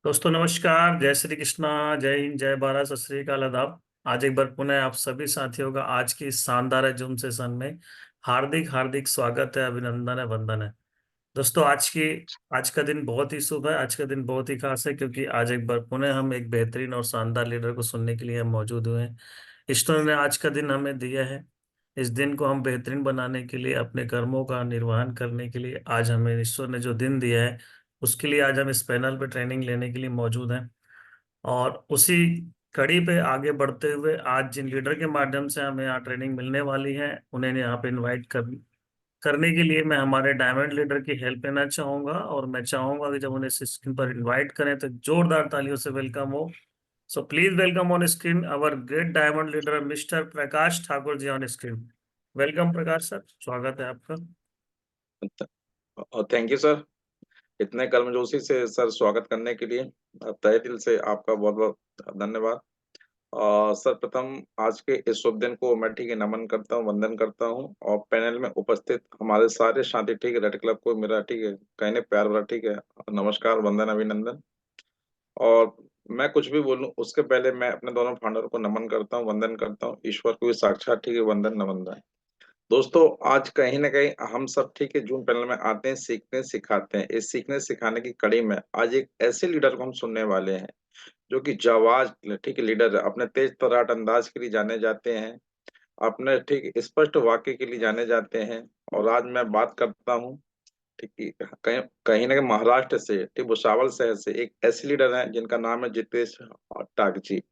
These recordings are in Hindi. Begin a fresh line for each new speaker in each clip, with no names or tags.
दोस्तों नमस्कार, जय श्री कृष्णा, जय हिंद, जय भारत, सत श्री अकाल, आदाब। आज एक बार पुनः आप सभी साथियों का आज की इस शानदार जूम सेशन में हार्दिक हार्दिक स्वागत है, अभिनंदन है, वंदन है। दोस्तों आज का दिन बहुत ही शुभ है। आज का दिन बहुत ही खास है क्योंकि आज एक बार पुनः हम एक बेहतरीन और शानदार लीडर को सुनने के लिए हम मौजूद हुए हैं। ईश्वर ने आज का दिन हमें दिया है। इस दिन को हम बेहतरीन बनाने के लिए, अपने कर्मों का निर्वहन करने के लिए, आज हमें ईश्वर ने जो दिन दिया है उसके लिए आज हम इस पैनल पे ट्रेनिंग लेने के लिए मौजूद हैं। और उसी कड़ी पे आगे बढ़ते हुए आज जिन लीडर के माध्यम से हमें यहाँ ट्रेनिंग मिलने वाली है उन्हें यहाँ पे इनवाइट करने के लिए मैं हमारे डायमंड लीडर की हेल्प लेना चाहूंगा। और मैं चाहूंगा कि जब उन्हें स्क्रीन पर इनवाइट करें तो जोरदार तालियों से वेलकम हो। So please welcome on screen our great diamond leader mister Prakash Thakur ji on screen. Welcome Prakash sir, स्वागत है आपका।
और थैंक यू सर, इतने गर्मजोशी से सर स्वागत करने के लिए तहे दिल से आपका बहुत बहुत धन्यवाद। और सर प्रथम आज के इस शुभ दिन को मैं ठीक है नमन करता हूँ, वंदन करता हूँ। और पैनल में उपस्थित हमारे सारे शांति ठीक है रेड क्लब को मेरा ठीक है कहने प्यार भरा ठीक है नमस्कार, वंदन, अभिनंदन। और मैं कुछ भी बोलूं उसके पहले मैं अपने दोनों फाउंडर को नमन करता हूँ, वंदन करता हूँ। ईश्वर को भी साक्षात ठीक है वंदन नमन है। दोस्तों आज कहीं ना कहीं हम सब ठीक है जून पैनल में आते हैं, सीखते हैं, सिखाते हैं। इस सीखने सिखाने की कड़ी में आज एक ऐसे लीडर को हम सुनने वाले हैं जो कि जाबाज ठीक है लीडर है। अपने तेज तर्राट अंदाज के लिए जाने जाते हैं, अपने ठीक स्पष्ट वाक्य के लिए जाने जाते हैं। और आज मैं बात करता हूँ ठीक है कहीं कहीं ना कहीं महाराष्ट्र से ठीक भुसावल शहर से एक ऐसे लीडर हैं जिनका नाम है जितेश टाक जी।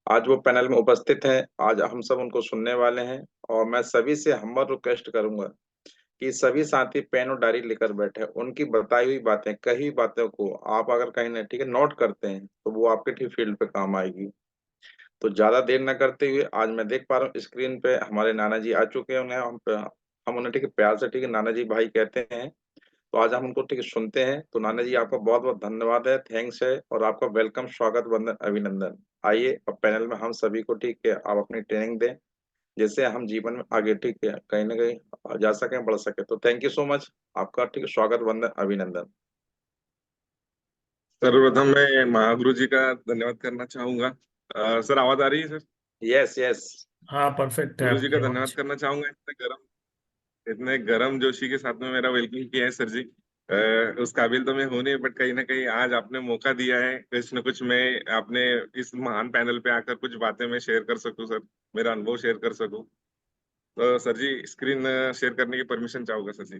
आज वो पैनल में उपस्थित हैं, आज हम सब उनको सुनने वाले हैं। और मैं सभी से हम्बल रिक्वेस्ट करूंगा कि सभी साथी पेन और डायरी लेकर बैठे। उनकी बताई हुई बातें, कही हुई बातों को आप अगर कहीं ना ठीक है नोट करते हैं तो वो आपके ठीक फील्ड पे काम आएगी। तो ज्यादा देर न करते हुए आज मैं देख पा रहा हूँ स्क्रीन पे हमारे नाना जी आ चुके हैं। उन्हें हम उन्हें ठीक है प्यार से ठीक है नाना जी भाई कहते हैं। तो आज हम उनको ठीक है सुनते हैं। तो नाना जी आपका बहुत बहुत धन्यवाद है, थैंक्स है, और आपका वेलकम, स्वागत, वंदन, अभिनंदन। आइए अब पैनल में हम सभी को ठीक है आप अपनी ट्रेनिंग दें जिससे हम जीवन में आगे ठीक है कहीं ना कहीं जा सकें, बढ़ सके। तो थैंक यू सो मच, आपका ठीक है स्वागत, वंदन, अभिनंदन।
सर्वप्रथम मैं महागुरु जी का धन्यवाद करना चाहूंगा। सर आवाज आ रही है सर?
Yes yes.
हाँ, परफेक्ट है
गुरु जी
आपकी
का धन्यवाद
आवाज।
करना चाहूंगा, इतने गर्म जोशी के साथ में मेरा वेलकम किया है सर जी। उस काबिल तो मैं हूं नहीं, बट कहीं ना कहीं आज आपने मौका दिया है कुछ न कुछ मैं आपने इस महान पैनल पे आकर कुछ बातें मैं शेयर कर सकूं सर, मेरा अनुभव शेयर कर सकूं। तो सर जी स्क्रीन शेयर करने की परमिशन चाहूंगा सर जी।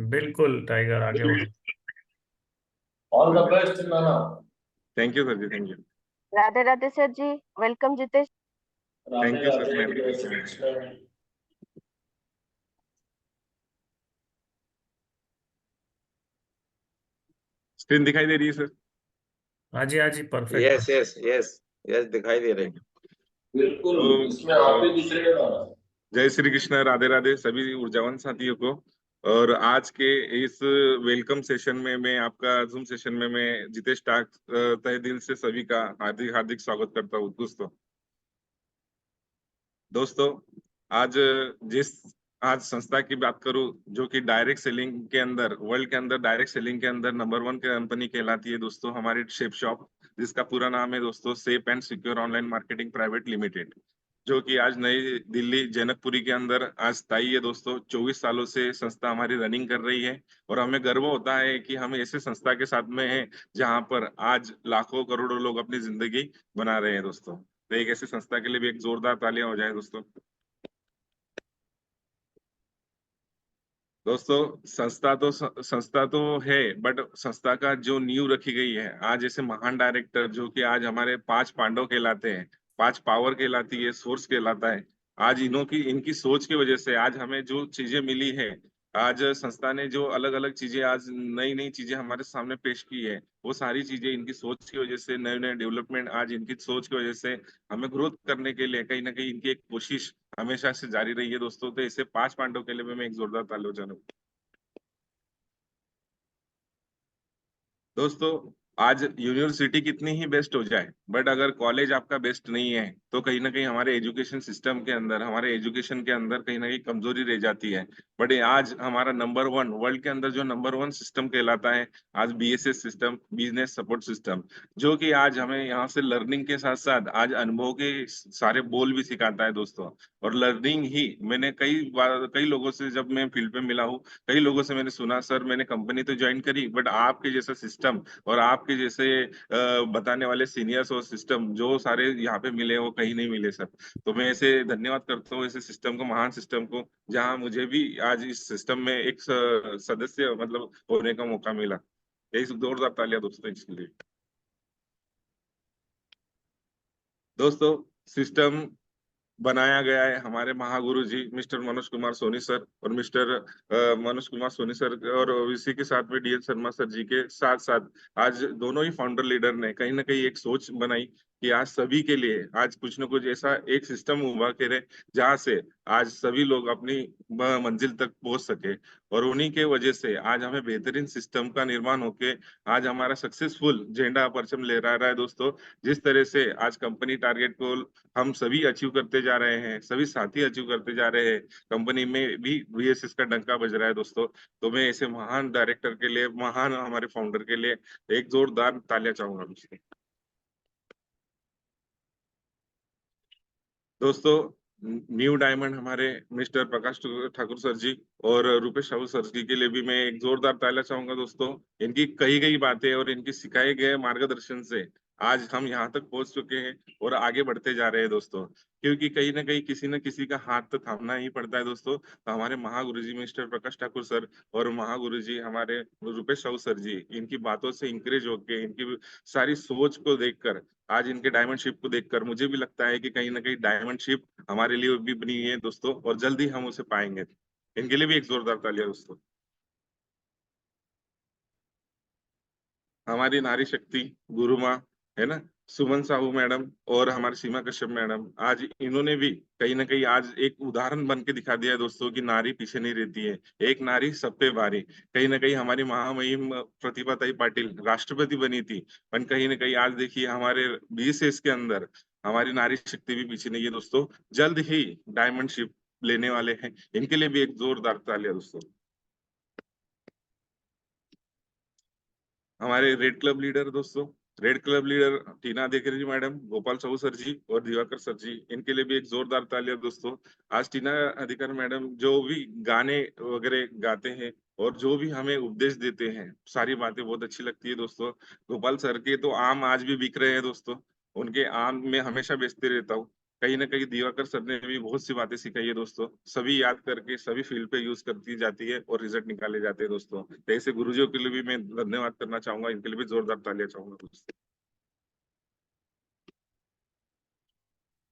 बिल्कुल टाइगर, आगे बढ़ो।
ऑल द बेस्ट नाना।
Thank you sir ji, thank you.
Radhe Radhe sir ji, welcome Jitesh.
Thank you sir, मैं
जय श्री कृष्ण।
स्क्रीन दिखाई दे रही है सर?
हाँ जी, perfect.
Yes yes yes yes, दिखाई दे रहे हैं।
बिल्कुल,
तो
इसमें आप ही दिख रहे हैं नाना।
जय श्री कृष्ण, राधे राधे सभी ऊर्जावान साथियों को। और आज के इस वेलकम सेशन में मैं आपका जूम सेशन में मैं जितेश टाक तहे दिल से सभी का हार्दिक हार्दिक स्वागत करता हूँ। दोस्तों आज जिस आज संस्था की बात करूं जो कि डायरेक्ट सेलिंग के अंदर, वर्ल्ड के अंदर डायरेक्ट सेलिंग के अंदर नंबर 1 कंपनी कहलाती है दोस्तों, हमारी शेप शॉप, जिसका पूरा नाम है दोस्तों safe and secure online marketing private limited, जो कि आज नई दिल्ली जनकपुरी के अंदर आज स्थायी है दोस्तों। 24 सालों से संस्था हमारी रनिंग कर रही है और हमें गर्व होता है कि हम ऐसे संस्था के साथ में हैं जहां पर आज लाखों करोड़ों लोग अपनी जिंदगी बना रहे हैं दोस्तों। तो एक ऐसी संस्था के लिए भी एक जोरदार तालियां हो जाए दोस्तों। दोस्तों संस्था तो है, बट संस्था का जो नींव रखी गई है आज ऐसे महान डायरेक्टर जो कि आज हमारे 5 पांडव कहलाते हैं, 5 पावर कहलाती है, सोर्स कहलाता है। आज इनकी सोच की वजह से आज हमें जो चीजें मिली है, आज संस्था ने जो अलग अलग चीजें, आज नई नई चीजें हमारे सामने पेश की है, वो सारी चीजें इनकी सोच की वजह से, नए नए डेवलपमेंट आज इनकी सोच की वजह से हमें ग्रोथ करने के लिए कहीं ना कहीं इनकी एक कोशिश हमेशा से जारी रही है दोस्तों। तो इसे 5 पांडव के लिए भी मैं एक जोरदार ताली बजाऊं। दोस्तों आज यूनिवर्सिटी कितनी ही बेस्ट हो जाए, बट अगर कॉलेज आपका बेस्ट नहीं है तो कहीं ना कहीं हमारे एजुकेशन सिस्टम के अंदर, हमारे एजुकेशन के अंदर कहीं ना कहीं कमजोरी रह जाती है। बट आज हमारा नंबर वन, वर्ल्ड के अंदर जो नंबर वन सिस्टम कहलाता है आज BSS system, business support system, जो कि आज हमें यहाँ से लर्निंग के साथ साथ आज अनुभव के सारे बोल भी सिखाता है दोस्तों। और लर्निंग ही मैंने कई बार कई लोगों से जब मैं फील्ड पे मिला हूँ, कई लोगों से मैंने सुना, सर मैंने कंपनी तो ज्वाइन करी बट आपके जैसा सिस्टम और आपके जैसे बताने वाले सीनियर्स और सिस्टम जो सारे यहाँ पे मिले वो कहीं नहीं मिले सर। तो मैं ऐसे धन्यवाद करता हूँ ऐसे सिस्टम को, महान सिस्टम को, जहाँ मुझे भी आज इस सिस्टम में एक सदस्य मतलब होने का मौका मिला। एक जोरदार तालियां दोस्तों इसके लिए। दोस्तों सिस्टम बनाया गया है हमारे महागुरु जी मिस्टर मनोज कुमार सोनी सर और मिस्टर मनोज कुमार सोनी सर, और इसी के साथ में डीएन शर्मा सर जी के साथ साथ आज दोनों ही फाउंडर लीडर ने कहीं ना कहीं एक सोच बनाई कि आज सभी के लिए आज कुछ न कुछ ऐसा एक सिस्टम उभा करे जहाँ से आज सभी लोग अपनी मंजिल तक पहुंच सके। और उन्हीं के वजह से आज हमें बेहतरीन सिस्टम का निर्माण होके आज हमारा सक्सेसफुल झंडा परचम लहरा रहा है दोस्तों। जिस तरह से आज कंपनी टारगेट को हम सभी अचीव करते जा रहे हैं, सभी साथी अचीव करते जा रहे हैं, कंपनी में भी बीएसएस का डंका बज रहा है दोस्तों। तो मैं ऐसे महान डायरेक्टर के लिए, महान हमारे फाउंडर के लिए एक जोरदार तालियां चाहूंगा दोस्तों। दोस्तों न्यू डायमंड हमारे मिस्टर प्रकाश ठाकुर सर जी और रूपेश साहू सर जी के लिए भी मैं एक जोरदार तालियां चाहूंगा दोस्तों। इनकी कही गई बातें और इनकी सिखाए गए मार्गदर्शन से आज हम यहाँ तक पहुंच चुके हैं और आगे बढ़ते जा रहे हैं दोस्तों। क्योंकि कहीं ना कहीं किसी न किसी का हाथ तो थामना ही पड़ता है दोस्तों। तो हमारे महागुरु जी मिस्टर प्रकाश ठाकुर सर और महागुरु जी हमारे रूपेश साहू सर जी, इनकी बातों से इंकरेज होके, इनकी सारी सोच को देखकर, आज इनके डायमंड शिप को देखकर मुझे भी लगता है कि कहीं ना कहीं डायमंड शिप हमारे लिए भी बनी है दोस्तों और जल्दी हम उसे पाएंगे। इनके लिए भी एक जोरदार तालियां दोस्तों। हमारी नारी शक्ति गुरु माँ है ना, सुमन साहू मैडम और हमारी सीमा कश्यप मैडम, आज इन्होंने भी कहीं ना कहीं आज एक उदाहरण बन के दिखा दिया है दोस्तों कि नारी पीछे नहीं रहती है, एक नारी सब पे भारी। कहीं ना कहीं हमारी महामहिम प्रतिभा ताई पाटिल राष्ट्रपति बनी थी, पर कहीं ना कहीं आज देखिए हमारे बीएसएस के अंदर हमारी नारी शक्ति भी पीछे नहीं है दोस्तों। जल्द ही डायमंड शिप लेने वाले हैं, इनके लिए भी एक जोरदार तालियां दोस्तों। हमारे रेड क्लब लीडर दोस्तों, रेड क्लब लीडर टीना देकरे जी मैडम, गोपाल साहू सर जी और दिवाकर सर जी, इनके लिए भी एक जोरदार तालियां दोस्तों। आज टीना अधिकारी मैडम जो भी गाने वगैरह गाते हैं और जो भी हमें उपदेश देते हैं, सारी बातें बहुत अच्छी लगती है दोस्तों। गोपाल सर के तो आम आज भी बिक रहे हैं दोस्तों, उनके आम में हमेशा बेचते रहता हूँ। कहीं ना कहीं दिवाकर सर ने भी बहुत सी बातें सिखाई है दोस्तों, सभी याद करके सभी फील्ड पे यूज करती जाती है और रिजल्ट निकाले जाते हैं दोस्तों। तो ऐसे गुरुजियों के लिए भी मैं धन्यवाद करना चाहूंगा, इनके लिए भी जोरदार तालियां चाहूंगा दोस्तों।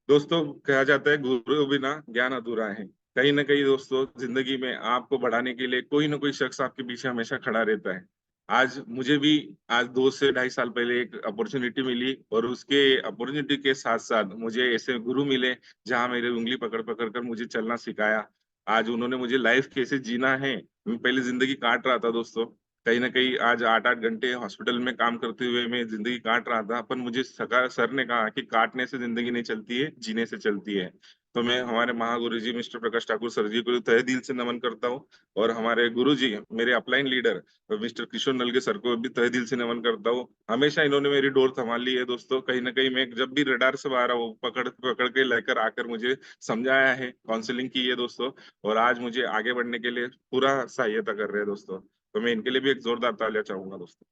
दोस्तों कहा जाता है गुरु बिना ज्ञान अधूरा है। कहीं ना कहीं दोस्तों जिंदगी में आपको बढ़ाने के लिए कोई ना कोई शख्स आपके पीछे हमेशा खड़ा रहता है। आज मुझे भी आज 2 से ढाई साल पहले एक अपॉर्चुनिटी मिली और उसके अपॉर्चुनिटी के साथ साथ मुझे ऐसे गुरु मिले जहाँ मेरी उंगली पकड़ पकड़ कर मुझे चलना सिखाया। आज उन्होंने मुझे लाइफ कैसे जीना है, मैं पहले जिंदगी काट रहा था दोस्तों, कहीं ना कहीं आज 8-8 घंटे हॉस्पिटल में काम करते हुए मैं जिंदगी काट रहा था, पर मुझे सर ने कहा कि काटने से जिंदगी नहीं चलती है, जीने से चलती है। तो मैं हमारे महागुरु जी मिस्टर प्रकाश ठाकुर सर जी को तहे दिल से नमन करता हूँ और हमारे गुरु जी मेरे अपलाइन लीडर मिस्टर किशोर नलगे सर को भी तहे दिल से नमन करता हूँ। हमेशा इन्होंने मेरी डोर संभाल ली है दोस्तों। कहीं ना कहीं मैं जब भी रडार से बाहर हूँ पकड़ पकड़ के लेकर आकर मुझे समझाया है, काउंसलिंग की है दोस्तों, और आज मुझे आगे बढ़ने के लिए पूरा सहायता कर रहे हैं दोस्तों। तो मैं इनके लिए भी एक जोरदार तालियां चाहूंगा दोस्तों।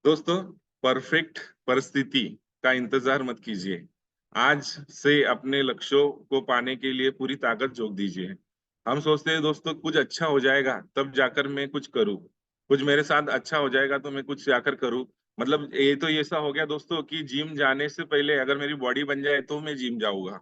दोस्तों परफेक्ट परिस्थिति का इंतजार मत कीजिए, आज से अपने लक्ष्यों को पाने के लिए पूरी ताकत झोंक दीजिए। हम सोचते हैं दोस्तों कुछ अच्छा हो जाएगा तब जाकर मैं कुछ करूं, कुछ मेरे साथ अच्छा हो जाएगा तो मैं कुछ जाकर करूं। मतलब ये तो ऐसा हो गया दोस्तों कि जिम जाने से पहले अगर मेरी बॉडी बन जाए तो मैं जिम जाऊंगा।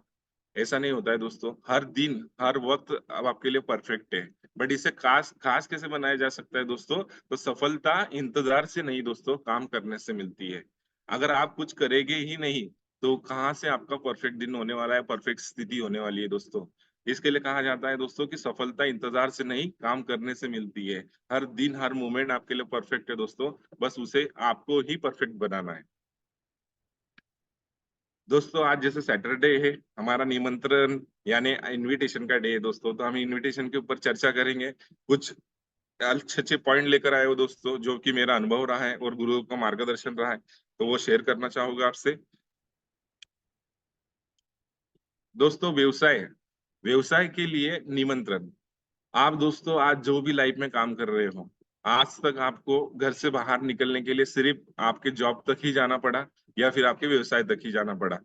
ऐसा नहीं होता है दोस्तों, हर दिन हर वक्त अब आपके लिए परफेक्ट है। बट इसे खास खास कैसे बनाया जा सकता है दोस्तों, तो सफलता इंतजार से नहीं दोस्तों, काम करने से मिलती है। अगर आप कुछ करेंगे ही नहीं तो कहाँ से आपका परफेक्ट दिन होने वाला है, परफेक्ट स्थिति होने वाली है दोस्तों। इसके लिए कहा जाता है दोस्तों कि सफलता इंतजार से नहीं, काम करने से मिलती है। हर दिन हर मोमेंट आपके लिए परफेक्ट है दोस्तों, बस उसे आपको ही परफेक्ट बनाना है। दोस्तों आज जैसे सैटरडे है, हमारा निमंत्रण यानी इनविटेशन का डे है दोस्तों, तो हम इनविटेशन के ऊपर चर्चा करेंगे। कुछ अच्छे अच्छे पॉइंट लेकर आए हो दोस्तों, जो कि मेरा अनुभव रहा है और गुरु का मार्गदर्शन रहा है, तो वो शेयर करना चाहूंगा आपसे। दोस्तों व्यवसाय, व्यवसाय के लिए निमंत्रण। आप दोस्तों आज जो भी लाइफ में काम कर रहे हो, आज तक आपको घर से बाहर निकलने के लिए सिर्फ आपके जॉब तक ही जाना पड़ा या फिर आपके व्यवसाय तक ही जाना पड़ा।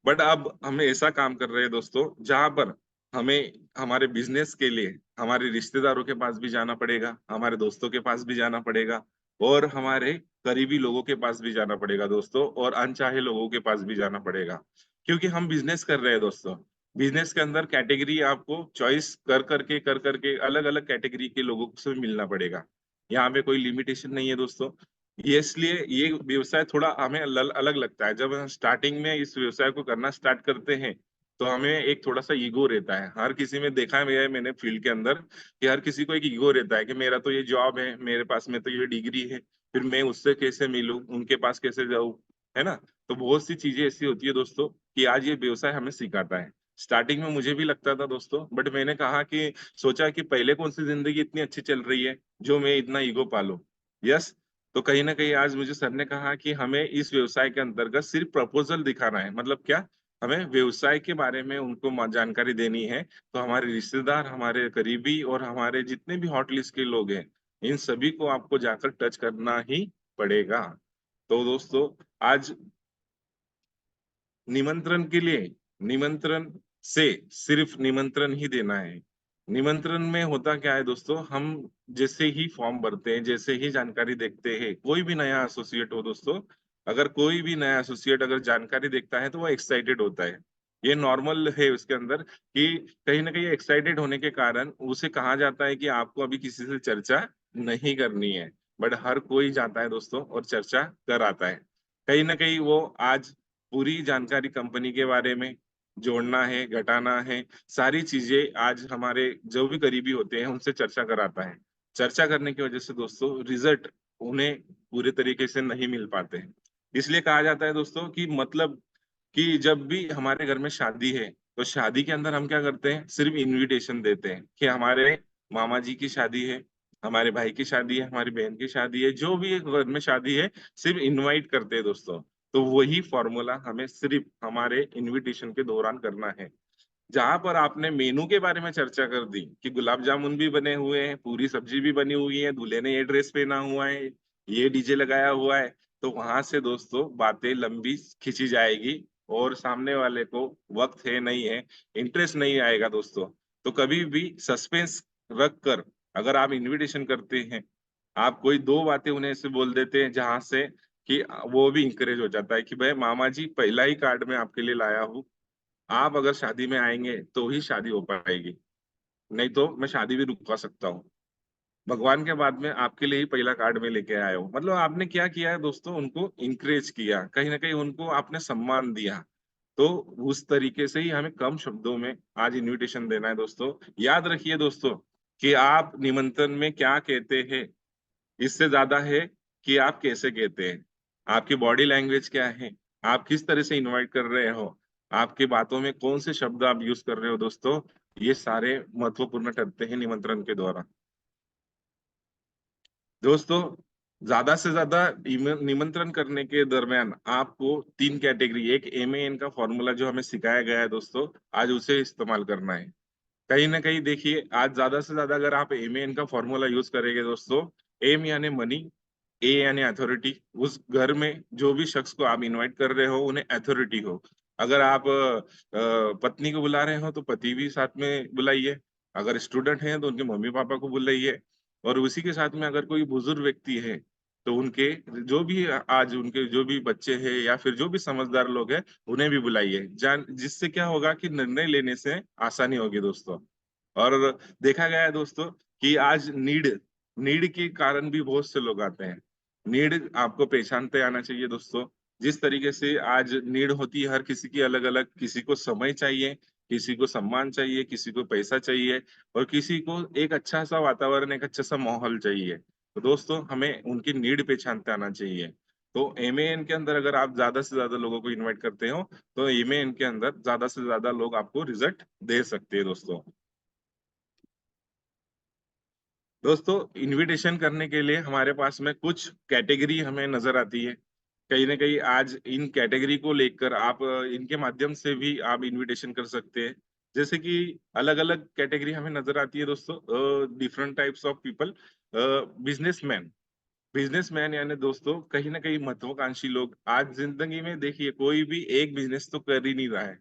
बट अब हम ऐसा काम कर रहे हैं दोस्तों, जहां पर हमें हमारे बिजनेस के लिए हमारे रिश्तेदारों के पास भी जाना पड़ेगा, हमारे दोस्तों के पास भी जाना पड़ेगा और हमारे करीबी लोगों के पास भी जाना पड़ेगा दोस्तों, और अनचाहे लोगों के पास भी जाना पड़ेगा। क्योंकि हम बिजनेस कर रहे हैं दोस्तों। बिजनेस के अंदर कैटेगरी आपको चॉइस कर करके अलग अलग कैटेगरी के लोगों से मिलना पड़ेगा। यहाँ पे कोई लिमिटेशन नहीं है दोस्तों। ये इसलिए ये व्यवसाय थोड़ा हमें अलग लगता है। जब हम स्टार्टिंग में इस व्यवसाय को करना स्टार्ट करते हैं, तो हमें एक थोड़ा सा ईगो रहता है। हर किसी में देखा है मैंने फील्ड के अंदर कि हर किसी को एक ईगो रहता है कि मेरा तो ये जॉब है, मेरे पास में तो ये डिग्री है, फिर मैं उससे कैसे मिलूं, उनके पास कैसे जाऊं, है ना। तो बहुत सी चीजें ऐसी होती है दोस्तों कि आज ये व्यवसाय हमें सिखाता है। स्टार्टिंग में मुझे भी लगता था दोस्तों, बट मैंने कहा कि सोचा कि पहले कौन सी जिंदगी इतनी अच्छी चल रही है जो मैं इतना ईगो पालूं। यस। तो कहीं ना कहीं आज मुझे सर ने कहा कि हमें इस व्यवसाय के अंतर्गत सिर्फ प्रपोजल दिखाना है। मतलब क्या, हमें व्यवसाय के बारे में उनको जानकारी देनी है। तो हमारे रिश्तेदार, हमारे करीबी और हमारे जितने भी हॉट लिस्ट के लोग हैं, इन सभी को आपको जाकर टच करना ही पड़ेगा। तो दोस्तों आज निमंत्रण के लिए, निमंत्रण से सिर्फ निमंत्रण ही देना है। निमंत्रण में होता क्या है दोस्तों, हम जैसे ही फॉर्म भरते हैं, जैसे ही जानकारी देखते हैं, कोई भी नया एसोसिएट हो दोस्तों, अगर कोई भी नया एसोसिएट अगर जानकारी देखता है तो वो एक्साइटेड होता है। ये नॉर्मल है उसके अंदर कि कहीं ना कहीं एक्साइटेड होने के कारण उसे कहा जाता है कि आपको अभी किसी से चर्चा नहीं करनी है। बट हर कोई जाता है दोस्तों और चर्चा कर आता है। कहीं ना कहीं वो आज पूरी जानकारी कंपनी के बारे में जोड़ना है, घटाना है, सारी चीजें आज हमारे जो भी करीबी होते हैं उनसे चर्चा कराता है। चर्चा करने की वजह से दोस्तों रिजल्ट उन्हें पूरे तरीके से नहीं मिल पाते हैं। इसलिए कहा जाता है दोस्तों कि मतलब कि जब भी हमारे घर में शादी है, तो शादी के अंदर हम क्या करते हैं, सिर्फ इनविटेशन देते हैं कि हमारे मामा जी की शादी है, हमारे भाई की शादी है, हमारी बहन की शादी है, जो भी घर में शादी है, सिर्फ इनवाइट करते हैं दोस्तों। तो वही फॉर्मूला हमें सिर्फ हमारे इनविटेशन के दौरान करना है। जहां पर आपने मेनू के बारे में चर्चा कर दी कि गुलाब जामुन भी बने हुए हैं, पूरी सब्जी भी बनी हुई है, दूल्हे ने ये ड्रेस पहना हुआ है, ये डीजे लगाया हुआ है, तो वहां से दोस्तों बातें लंबी खींची जाएगी और सामने वाले को वक्त है नहीं है, इंटरेस्ट नहीं आएगा दोस्तों। तो कभी भी सस्पेंस रख कर अगर आप इनविटेशन करते हैं, आप कोई दो बातें उन्हें ऐसे बोल देते हैं जहां से कि वो भी इंकरेज हो जाता है कि भाई मामा जी पहला ही कार्ड में आपके लिए लाया हूँ, आप अगर शादी में आएंगे तो ही शादी हो पाएगी, नहीं तो मैं शादी भी रुकवा सकता हूँ। भगवान के बाद में आपके लिए ही पहला कार्ड में लेके आया हूँ। मतलब आपने क्या किया है दोस्तों, उनको इंकरेज किया, कहीं ना कहीं उनको आपने सम्मान दिया। तो उस तरीके से ही हमें कम शब्दों में आज इनविटेशन देना है दोस्तों। याद रखिए दोस्तों कि आप निमंत्रण में क्या कहते हैं, इससे ज्यादा है कि आप कैसे कहते हैं, आपकी बॉडी लैंग्वेज क्या है, आप किस तरह से इनवाइट कर रहे हो, आपकी बातों में कौन से शब्द आप यूज कर रहे हो दोस्तों, ये सारे महत्वपूर्ण ठहरते हैं निमंत्रण के दौरान। दोस्तों ज्यादा से ज्यादा निमंत्रण करने के दरमियान आपको तीन कैटेगरी, एक MAN का फॉर्मूला जो हमें सिखाया गया है दोस्तों, आज उसे इस्तेमाल करना है। कहीं ना कहीं देखिए, आज ज्यादा से ज्यादा अगर आप MAN का फॉर्मूला यूज करेंगे दोस्तों, एम यानी मनी, ए यानी अथॉरिटी, उस घर में जो भी शख्स को आप इनवाइट कर रहे हो उन्हें अथॉरिटी हो। अगर आप पत्नी को बुला रहे हो तो पति भी साथ में बुलाइए, अगर स्टूडेंट हैं तो उनके मम्मी पापा को बुलाइए, और उसी के साथ में अगर कोई बुजुर्ग व्यक्ति है तो उनके जो भी आज उनके जो भी बच्चे हैं या फिर जो भी समझदार लोग हैं उन्हें भी बुलाइए, जान जिससे क्या होगा कि निर्णय लेने से आसानी होगी दोस्तों। और देखा गया है दोस्तों कि आज नीड के कारण भी बहुत से लोग आते हैं। नीड आपको पहचानते आना चाहिए दोस्तों। जिस तरीके से आज नीड होती है हर किसी की अलग अलग, किसी को समय चाहिए, किसी को सम्मान चाहिए, किसी को पैसा चाहिए और किसी को एक अच्छा सा वातावरण, एक अच्छा सा माहौल चाहिए। तो दोस्तों हमें उनकी नीड पहचानते आना चाहिए। तो एमएएन के अंदर अगर आप ज्यादा से ज्यादा लोगों को इनवाइट करते हो तो एमएएन के अंदर ज्यादा से ज्यादा लोग आपको रिजल्ट दे सकते हैं दोस्तों। दोस्तों इनविटेशन करने के लिए हमारे पास में कुछ कैटेगरी हमें नजर आती है। कहीं ना कहीं आज इन कैटेगरी को लेकर आप इनके माध्यम से भी आप इनविटेशन कर सकते हैं। जैसे कि अलग अलग कैटेगरी हमें नजर आती है दोस्तों। Different types of people. Businessman. Businessman यानी दोस्तों कहीं ना कहीं महत्वाकांक्षी लोग। आज जिंदगी में देखिए कोई भी एक बिजनेस तो कर ही नहीं रहा है।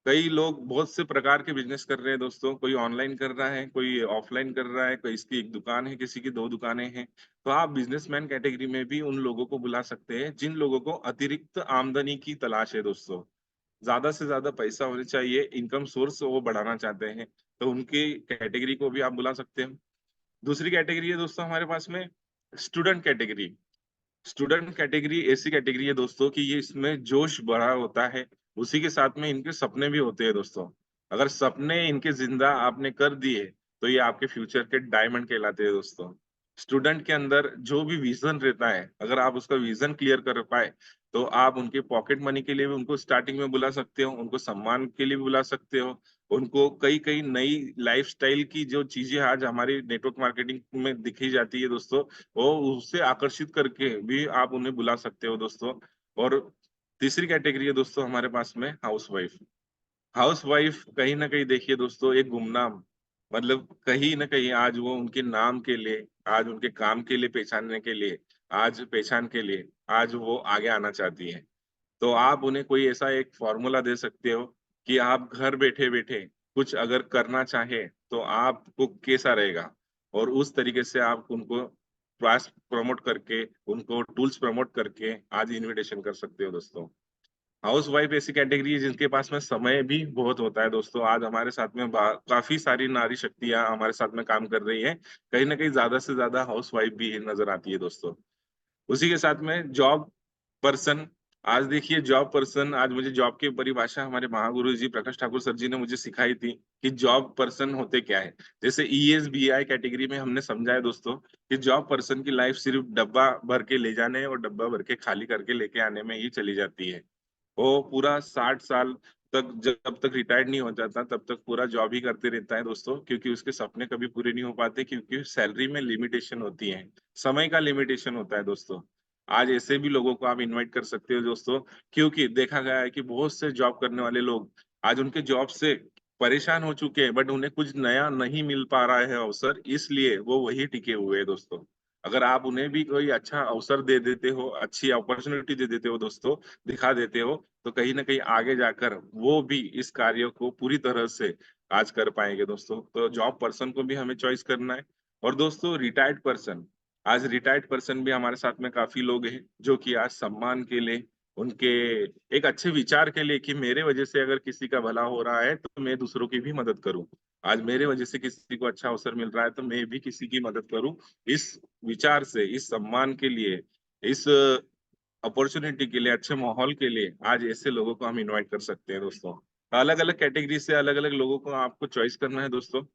कई लोग बहुत से प्रकार के बिजनेस कर रहे हैं दोस्तों। कोई ऑनलाइन कर रहा है, कोई ऑफलाइन कर रहा है, कोई इसकी एक दुकान है, किसी की दो दुकानें हैं। तो आप बिजनेसमैन कैटेगरी में भी उन लोगों को बुला सकते हैं जिन लोगों को अतिरिक्त आमदनी की तलाश है दोस्तों। ज्यादा से ज्यादा पैसा होना चाहिए, इनकम सोर्स वो बढ़ाना चाहते हैं, तो उनकी कैटेगरी को भी आप बुला सकते हैं। दूसरी कैटेगरी है दोस्तों हमारे पास में स्टूडेंट कैटेगरी। स्टूडेंट कैटेगरी ऐसी कैटेगरी है दोस्तों कि ये इसमें जोश बड़ा होता है, उसी के साथ में इनके सपने भी होते हैं दोस्तों। अगर सपने इनके जिंदा आपने कर दिए तो ये आपके फ्यूचर के डायमंड कहलाते हैं दोस्तों। स्टूडेंट के अंदर जो भी विजन रहता है, अगर आप उसका विजन क्लियर कर पाए तो आप उनके पॉकेट मनी के लिए भी उनको स्टार्टिंग में बुला सकते हो, उनको सम्मान के लिए भी बुला सकते हो, उनको कई कई नई लाइफस्टाइल की जो चीजें आज हमारी नेटवर्क मार्केटिंग में दिखी जाती है दोस्तों, वो उससे आकर्षित करके भी आप उन्हें बुला सकते हो दोस्तों। और तीसरी कैटेगरी है दोस्तों हमारे पास में हाउस वाइफ। हाउस वाइफ कहीं ना कहीं देखिए दोस्तों एक गुमनाम, मतलब कहीं ना कहीं आज वो उनके नाम के लिए, आज उनके काम के लिए पहचानने के लिए, आज पहचान के लिए आज वो आगे आना चाहती है। तो आप उन्हें कोई ऐसा एक फॉर्मूला दे सकते हो कि आप घर बैठे बैठे कुछ अगर करना चाहे तो आपको कैसा रहेगा, और उस तरीके से आप उनको क्लास प्रमोट करके, उनको टूल्स प्रमोट करके आज इनविटेशन कर सकते हो दोस्तों। हाउस वाइफ ऐसी कैटेगरी है जिनके पास में समय भी बहुत होता है दोस्तों। आज हमारे साथ में काफी सारी नारी शक्तियां हमारे साथ में काम कर रही हैं। कहीं ना कहीं ज्यादा से ज्यादा हाउस वाइफ भी नजर आती है दोस्तों। उसी के साथ में जॉब पर्सन। आज देखिए जॉब पर्सन, आज मुझे जॉब की परिभाषा हमारे महागुरु जी प्रकाश ठाकुर सर जी ने मुझे सिखाई थी कि जॉब पर्सन होते क्या है। जैसे ईएसबीआई कैटेगरी में हमने समझा है दोस्तों कि जॉब पर्सन की लाइफ सिर्फ डब्बा भर के ले जाने और डब्बा भर के खाली करके लेके आने में ही चली जाती है। वो पूरा 60 साल तक, जब तक रिटायर्ड नहीं हो जाता तब तक पूरा जॉब ही करते रहता है दोस्तों, क्योंकि उसके सपने कभी पूरे नहीं हो पाते, क्योंकि सैलरी में लिमिटेशन होती है, समय का लिमिटेशन होता है दोस्तों। आज ऐसे भी लोगों को आप इनवाइट कर सकते हो दोस्तों, क्योंकि देखा गया है कि बहुत से जॉब करने वाले लोग आज उनके जॉब से परेशान हो चुके हैं, बट उन्हें कुछ नया नहीं मिल पा रहा है अवसर, इसलिए वो वही टिके हुए हैं दोस्तों। अगर आप उन्हें भी कोई अच्छा अवसर दे देते हो, अच्छी अपॉर्चुनिटी दे देते हो दोस्तों, दिखा देते हो, तो कहीं ना कहीं आगे जाकर वो भी इस कार्य को पूरी तरह से आज कर पाएंगे दोस्तों। तो जॉब पर्सन को भी हमें चॉइस करना है। और दोस्तों रिटायर्ड पर्सन, आज रिटायर्ड पर्सन भी हमारे साथ में काफी लोग हैं जो कि आज सम्मान के लिए, उनके एक अच्छे विचार के लिए कि मेरे वजह से अगर किसी का भला हो रहा है तो मैं दूसरों की भी मदद करूं, आज मेरे वजह से किसी को अच्छा अवसर मिल रहा है तो मैं भी किसी की मदद करूं, इस विचार से, इस सम्मान के लिए, इस अपॉर्चुनिटी के लिए, अच्छे माहौल के लिए आज ऐसे लोगों को हम इनवाइट कर सकते हैं दोस्तों। अलग अलग कैटेगरी से अलग अलग लोगों को आपको चॉइस करना है दोस्तों।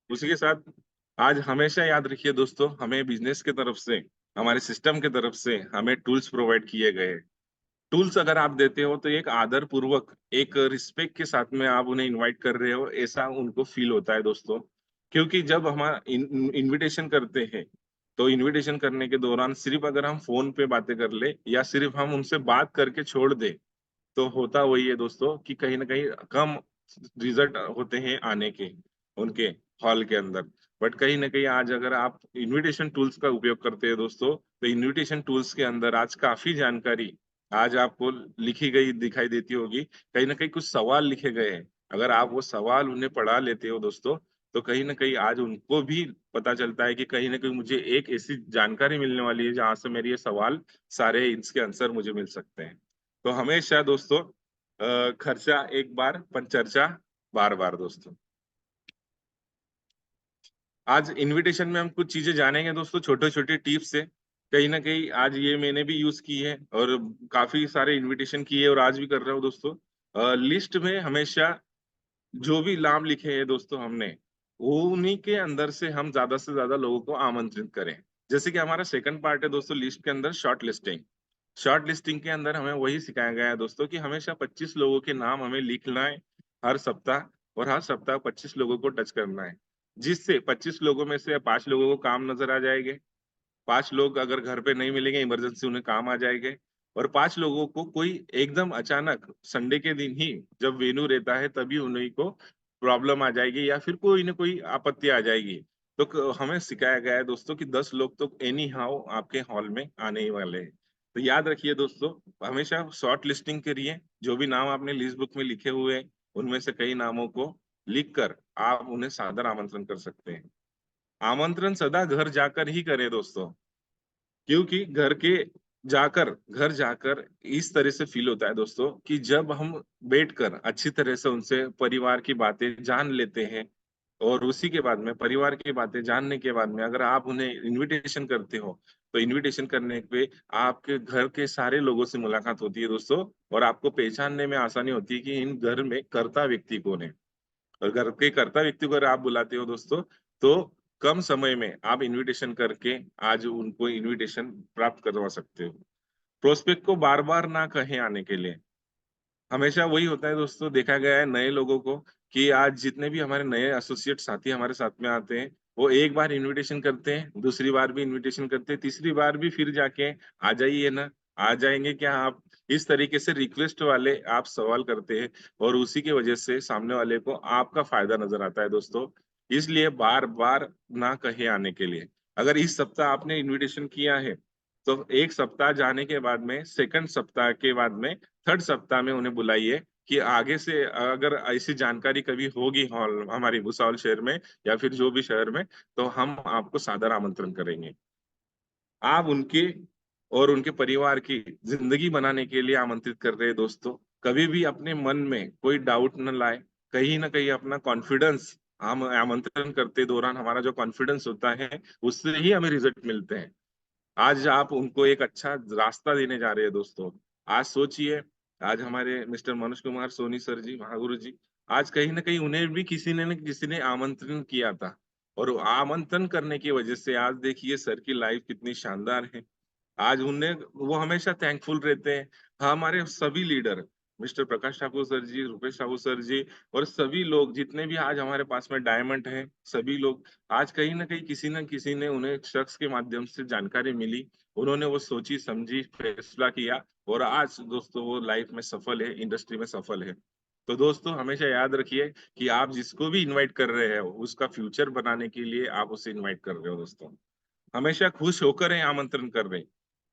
उसी के साथ आज हमेशा याद रखिए दोस्तों, हमें बिजनेस की तरफ से, हमारे सिस्टम की तरफ से हमें टूल्स प्रोवाइड किए गए हैं। टूल्स अगर आप देते हो तो एक आदर पूर्वक, एक रिस्पेक्ट के साथ में आप उन्हें इनवाइट कर रहे हो, ऐसा उनको फील होता है दोस्तों। क्योंकि जब हम इनविटेशन करते हैं तो इनविटेशन करने के दौरान सिर्फ अगर हम फोन पे बातें कर ले या सिर्फ हम उनसे बात करके छोड़ दे तो होता वही है दोस्तों कि कहीं ना कहीं कम रिजल्ट होते हैं आने के उनके हॉल के अंदर। बट कहीं ना कहीं आज अगर आप इनविटेशन टूल्स का उपयोग करते हैं दोस्तों, तो इनविटेशन टूल्स के अंदर आज काफी जानकारी आज आपको लिखी गई दिखाई देती होगी। कहीं ना कहीं कुछ सवाल लिखे गए हैं, अगर आप वो सवाल उन्हें पढ़ा लेते हो दोस्तों, तो कहीं ना कहीं आज उनको भी पता चलता है कि कहीं ना कहीं मुझे एक ऐसी जानकारी मिलने वाली है जहां से मेरे ये सवाल सारे इसके आंसर मुझे मिल सकते हैं। तो हमेशा दोस्तों खर्चा एक बार पर चर्चा बार बार दोस्तों। आज इनविटेशन में हम कुछ चीजें जानेंगे दोस्तों, छोटे छोटे टिप्स से। कहीं ना कहीं आज ये मैंने भी यूज की है और काफी सारे इनविटेशन किए और आज भी कर रहा हूँ दोस्तों। लिस्ट में हमेशा जो भी नाम लिखे हैं दोस्तों हमने, वो उन्हीं के अंदर से हम ज्यादा से ज्यादा लोगों को आमंत्रित करें। जैसे कि हमारा सेकंड पार्ट है दोस्तों लिस्ट के अंदर शॉर्ट लिस्टिंग। शॉर्ट लिस्टिंग के अंदर हमें वही सिखाया गया है दोस्तों कि हमेशा 25 लोगों के नाम हमें लिखना है हर सप्ताह, और हर सप्ताह 25 लोगों को टच करना है, जिससे 25 लोगों में से 5 लोगों को काम नजर आ जाएंगे, 5 लोग अगर घर पे नहीं मिलेंगे, इमरजेंसी उन्हें काम आ जाएंगे, और 5 लोगों को कोई एकदम अचानक संडे के दिन ही जब वेन्यू रहता है तभी उन्हीं को प्रॉब्लम आ जाएगी या फिर कोई ना कोई आपत्ति आ जाएगी। तो हमें सिखाया गया है दोस्तों कि 10 लोग तो एनी हाउ आपके हॉल में आने ही वाले हैं। तो याद रखिए दोस्तों, हमेशा शॉर्ट लिस्टिंग करिए, जो भी नाम आपने लिस्ट बुक में लिखे हुए हैं उनमें से कई नामों को लिखकर आप उन्हें सादर आमंत्रण कर सकते हैं। आमंत्रण सदा घर जाकर ही करें दोस्तों, क्योंकि घर जाकर इस तरह से फील होता है दोस्तों कि जब हम बैठकर अच्छी तरह से उनसे परिवार की बातें जान लेते हैं, और उसी के बाद में परिवार की बातें जानने के बाद में अगर आप उन्हें इनविटेशन करते हो, तो इनविटेशन करने पे आपके घर के सारे लोगों से मुलाकात होती है दोस्तों, और आपको पहचानने में आसानी होती है कि इन घर में कर्ता व्यक्ति कौन है। और घर के कर्ता व्यक्ति को अगर आप बुलाते हो दोस्तों, तो कम समय में आप इनविटेशन करके आज उनको इनविटेशन प्राप्त करवा सकते हो। प्रोस्पेक्ट को बार बार ना कहें आने के लिए। हमेशा वही होता है दोस्तों, देखा गया है नए लोगों को कि आज जितने भी हमारे नए एसोसिएट साथी हमारे साथ में आते हैं, वो एक बार इनविटेशन करते हैं, दूसरी बार भी इनविटेशन करते हैं, तीसरी बार भी फिर जाके आ जाइए ना, आ जाएंगे क्या आप, इस तरीके से रिक्वेस्ट वाले आप सवाल करते हैं, और उसी की वजह से सामने वाले को आपका फायदा नजर आता है दोस्तों। इसलिए बार बार ना कहे आने के लिए। अगर इस सप्ताह आपने इनविटेशन किया है, तो एक सप्ताह जाने के बाद में, सेकंड सप्ताह के बाद में, थर्ड सप्ताह में उन्हें बुलाइए कि आगे से अगर ऐसी जानकारी कभी होगी हॉल हमारी भुसावल शहर में या फिर जो भी शहर में, तो हम आपको सादर आमंत्रण करेंगे। आप उनके और उनके परिवार की जिंदगी बनाने के लिए आमंत्रित कर रहे हैं दोस्तों। कभी भी अपने मन में कोई डाउट न लाए, कहीं ना कहीं अपना कॉन्फिडेंस, हम आमंत्रण करते दौरान हमारा जो कॉन्फिडेंस होता है उससे ही हमें रिजल्ट मिलते हैं। आज आप उनको एक अच्छा रास्ता देने जा रहे हैं दोस्तों। आज सोचिए, आज हमारे मिस्टर मनोज कुमार सोनी सर जी, महागुरु जी, आज कहीं ना कहीं उन्हें भी किसी ने न किसी ने आमंत्रण किया था, और वो आमंत्रण करने की वजह से आज देखिए सर की लाइफ कितनी शानदार है। आज उन्हें वो हमेशा थैंकफुल रहते हैं। हमारे सभी leader, mister Prakash Thakur sir जी, रुपेश ठाकुर सर जी, और सभी लोग जितने भी आज हमारे पास में डायमंड हैं, सभी लोग आज कहीं ना कहीं किसी न किसी ने उन्हें एक शख्स के माध्यम से जानकारी मिली, उन्होंने वो सोची समझी फैसला किया, और आज दोस्तों वो लाइफ में सफल है, इंडस्ट्री में सफल है। तो दोस्तों हमेशा याद रखिए कि आप जिसको भी इनवाइट कर रहे हो उसका फ्यूचर बनाने के लिए आप उसे इनवाइट कर रहे हो दोस्तों। हमेशा खुश होकर ही आमंत्रण कर रहे हैं,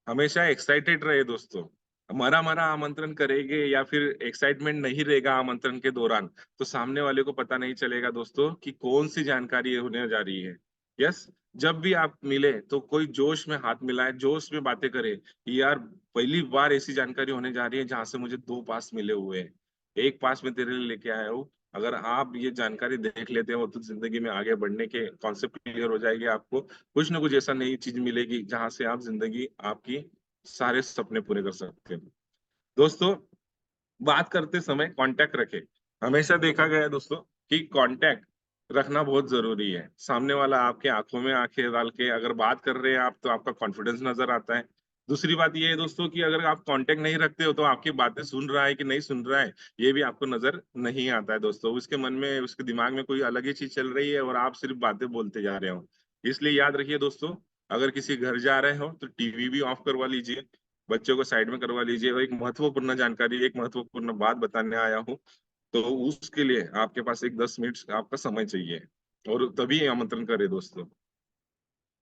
हमेशा एक्साइटेड रहे दोस्तों। मरा मरा आमंत्रण करेंगे या फिर एक्साइटमेंट नहीं रहेगा आमंत्रण के दौरान, तो सामने वाले को पता नहीं चलेगा दोस्तों कि कौन सी जानकारी होने जा रही है। यस, जब भी आप मिले तो कोई जोश में हाथ मिलाए, जोश में बातें करे कि यार पहली बार ऐसी जानकारी होने जा रही है जहां से मुझे 2 पास मिले हुए हैं, एक पास में तेरे लिए लेके आया हूँ। अगर आप ये जानकारी देख लेते हो तो जिंदगी में आगे बढ़ने के कॉन्सेप्ट क्लियर हो जाएगी, आपको कुछ ना कुछ ऐसा नई चीज मिलेगी जहां से आप जिंदगी आपकी सारे सपने पूरे कर सकते हैं। दोस्तों, बात करते समय कांटेक्ट रखें। हमेशा देखा गया है दोस्तों कि कांटेक्ट रखना बहुत जरूरी है। सामने वाला आपके आंखों में आंखें डाल के अगर बात कर रहे हैं आप, तो आपका कॉन्फिडेंस नजर आता है। दूसरी बात ये है दोस्तों कि अगर आप कांटेक्ट नहीं रखते हो तो आपकी बातें सुन रहा है कि नहीं सुन रहा है, ये भी आपको नजर नहीं आता है दोस्तों। उसके मन में, उसके दिमाग में कोई अलग ही चीज चल रही है और आप सिर्फ बातें बोलते जा रहे हो। इसलिए याद रखिए दोस्तों, अगर किसी घर जा रहे हो तो टीवी भी ऑफ करवा लीजिए, बच्चों को साइड में करवा लीजिए, और एक महत्वपूर्ण जानकारी, एक महत्वपूर्ण बात बताने आया हूँ, तो उसके लिए आपके पास एक 10 मिनट आपका समय चाहिए, और तभी आमंत्रण करे दोस्तों।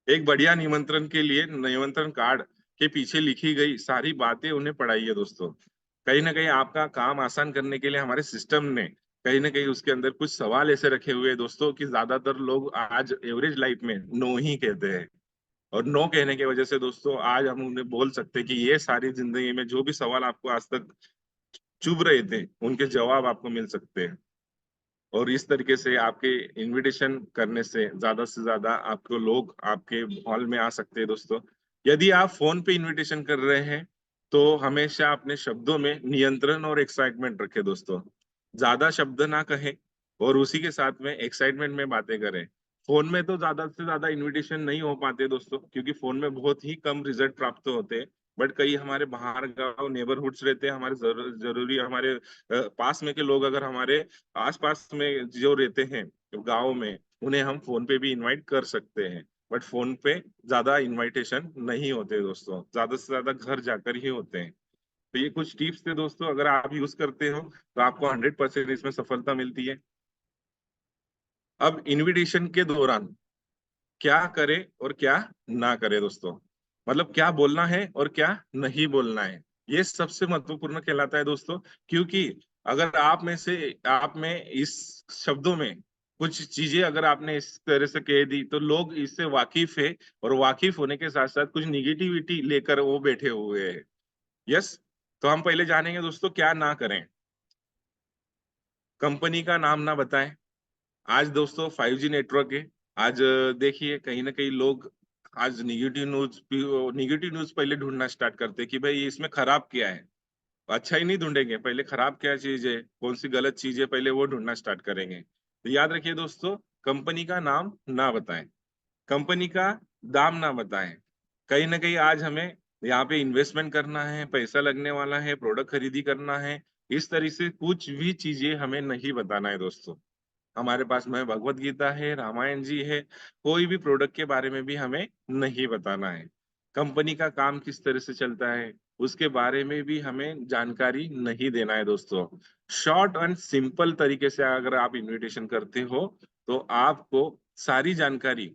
एक बढ़िया निमंत्रण के लिए निमंत्रण कार्ड के पीछे लिखी गई सारी बातें उन्हें पढ़ाइए दोस्तों। कहीं ना कहीं आपका काम आसान करने के लिए हमारे सिस्टम ने कहीं ना कहीं उसके अंदर कुछ सवाल ऐसे रखे हुए हैं दोस्तों कि ज्यादातर लोग आज एवरेज लाइफ में नो ही कहते हैं, और नो कहने की वजह से दोस्तों आज हम उन्हें बोल सकते हैं कि ये सारी जिंदगी में जो भी सवाल आपको आज तक चुभ रहे थे उनके जवाब आपको मिल सकते हैं। और इस तरीके से आपके इनविटेशन करने से ज्यादा आपको लोग आपके हॉल में आ सकते हैं दोस्तों। यदि आप फोन पे इनविटेशन कर रहे हैं तो हमेशा अपने शब्दों में नियंत्रण और एक्साइटमेंट रखें दोस्तों। ज्यादा शब्द ना कहें, और उसी के साथ में एक्साइटमेंट में बातें करें। फोन में तो ज्यादा से ज्यादा इनविटेशन नहीं हो पाते दोस्तों, क्योंकि फोन में बहुत ही कम रिजल्ट प्राप्त होते हैं। बट कई हमारे बाहर गांव नेबरहुड्स रहते हैं, हमारे जरूरी हमारे पास में के लोग अगर हमारे आसपास में जो रहते हैं गाँव में, उन्हें हम फोन पे भी इनवाइट कर सकते हैं। बट फोन पे ज्यादा इनविटेशन नहीं होते दोस्तों, ज्यादा से ज्यादा घर जाकर ही होते हैं। तो ये कुछ टिप्स थे दोस्तों, अगर आप यूज करते हो तो आपको 100% इसमें सफलता मिलती है। अब इनविटेशन के दौरान क्या करें और क्या ना करें दोस्तों, मतलब क्या बोलना है और क्या नहीं बोलना है, ये सबसे महत्वपूर्ण कहलाता है दोस्तों। क्योंकि अगर आप में इस शब्दों में कुछ चीजें अगर आपने इस तरह से कह दी तो लोग इससे वाकिफ है, और वाकिफ होने के साथ साथ कुछ निगेटिविटी लेकर वो बैठे हुए हैं। यस, तो हम पहले जानेंगे दोस्तों क्या ना करें। कंपनी का नाम ना बताएं। आज दोस्तों 5G नेटवर्क है। आज देखिए कहीं ना कहीं लोग आज निगेटिव न्यूज पहले ढूंढना स्टार्ट करते हैं कि भाई इसमें खराब क्या है। अच्छा ही नहीं ढूंढेंगे, पहले खराब क्या चीज है, कौन सी गलत चीज है, पहले वो ढूंढना स्टार्ट करेंगे। तो याद रखिए दोस्तों, कंपनी का नाम ना बताएं, कंपनी का दाम ना बताएं। कहीं ना कहीं आज हमें यहाँ पे इन्वेस्टमेंट करना है, पैसा लगने वाला है, प्रोडक्ट खरीदी करना है, इस तरह से कुछ भी चीजें हमें नहीं बताना है दोस्तों। हमारे पास में भगवत गीता है, रामायण जी है, कोई भी प्रोडक्ट के बारे में भी हमें नहीं बताना है। कंपनी का काम किस तरह से चलता है उसके बारे में भी हमें जानकारी नहीं देना है दोस्तों। शॉर्ट एंड सिंपल तरीके से अगर आप इनविटेशन करते हो तो आपको सारी जानकारी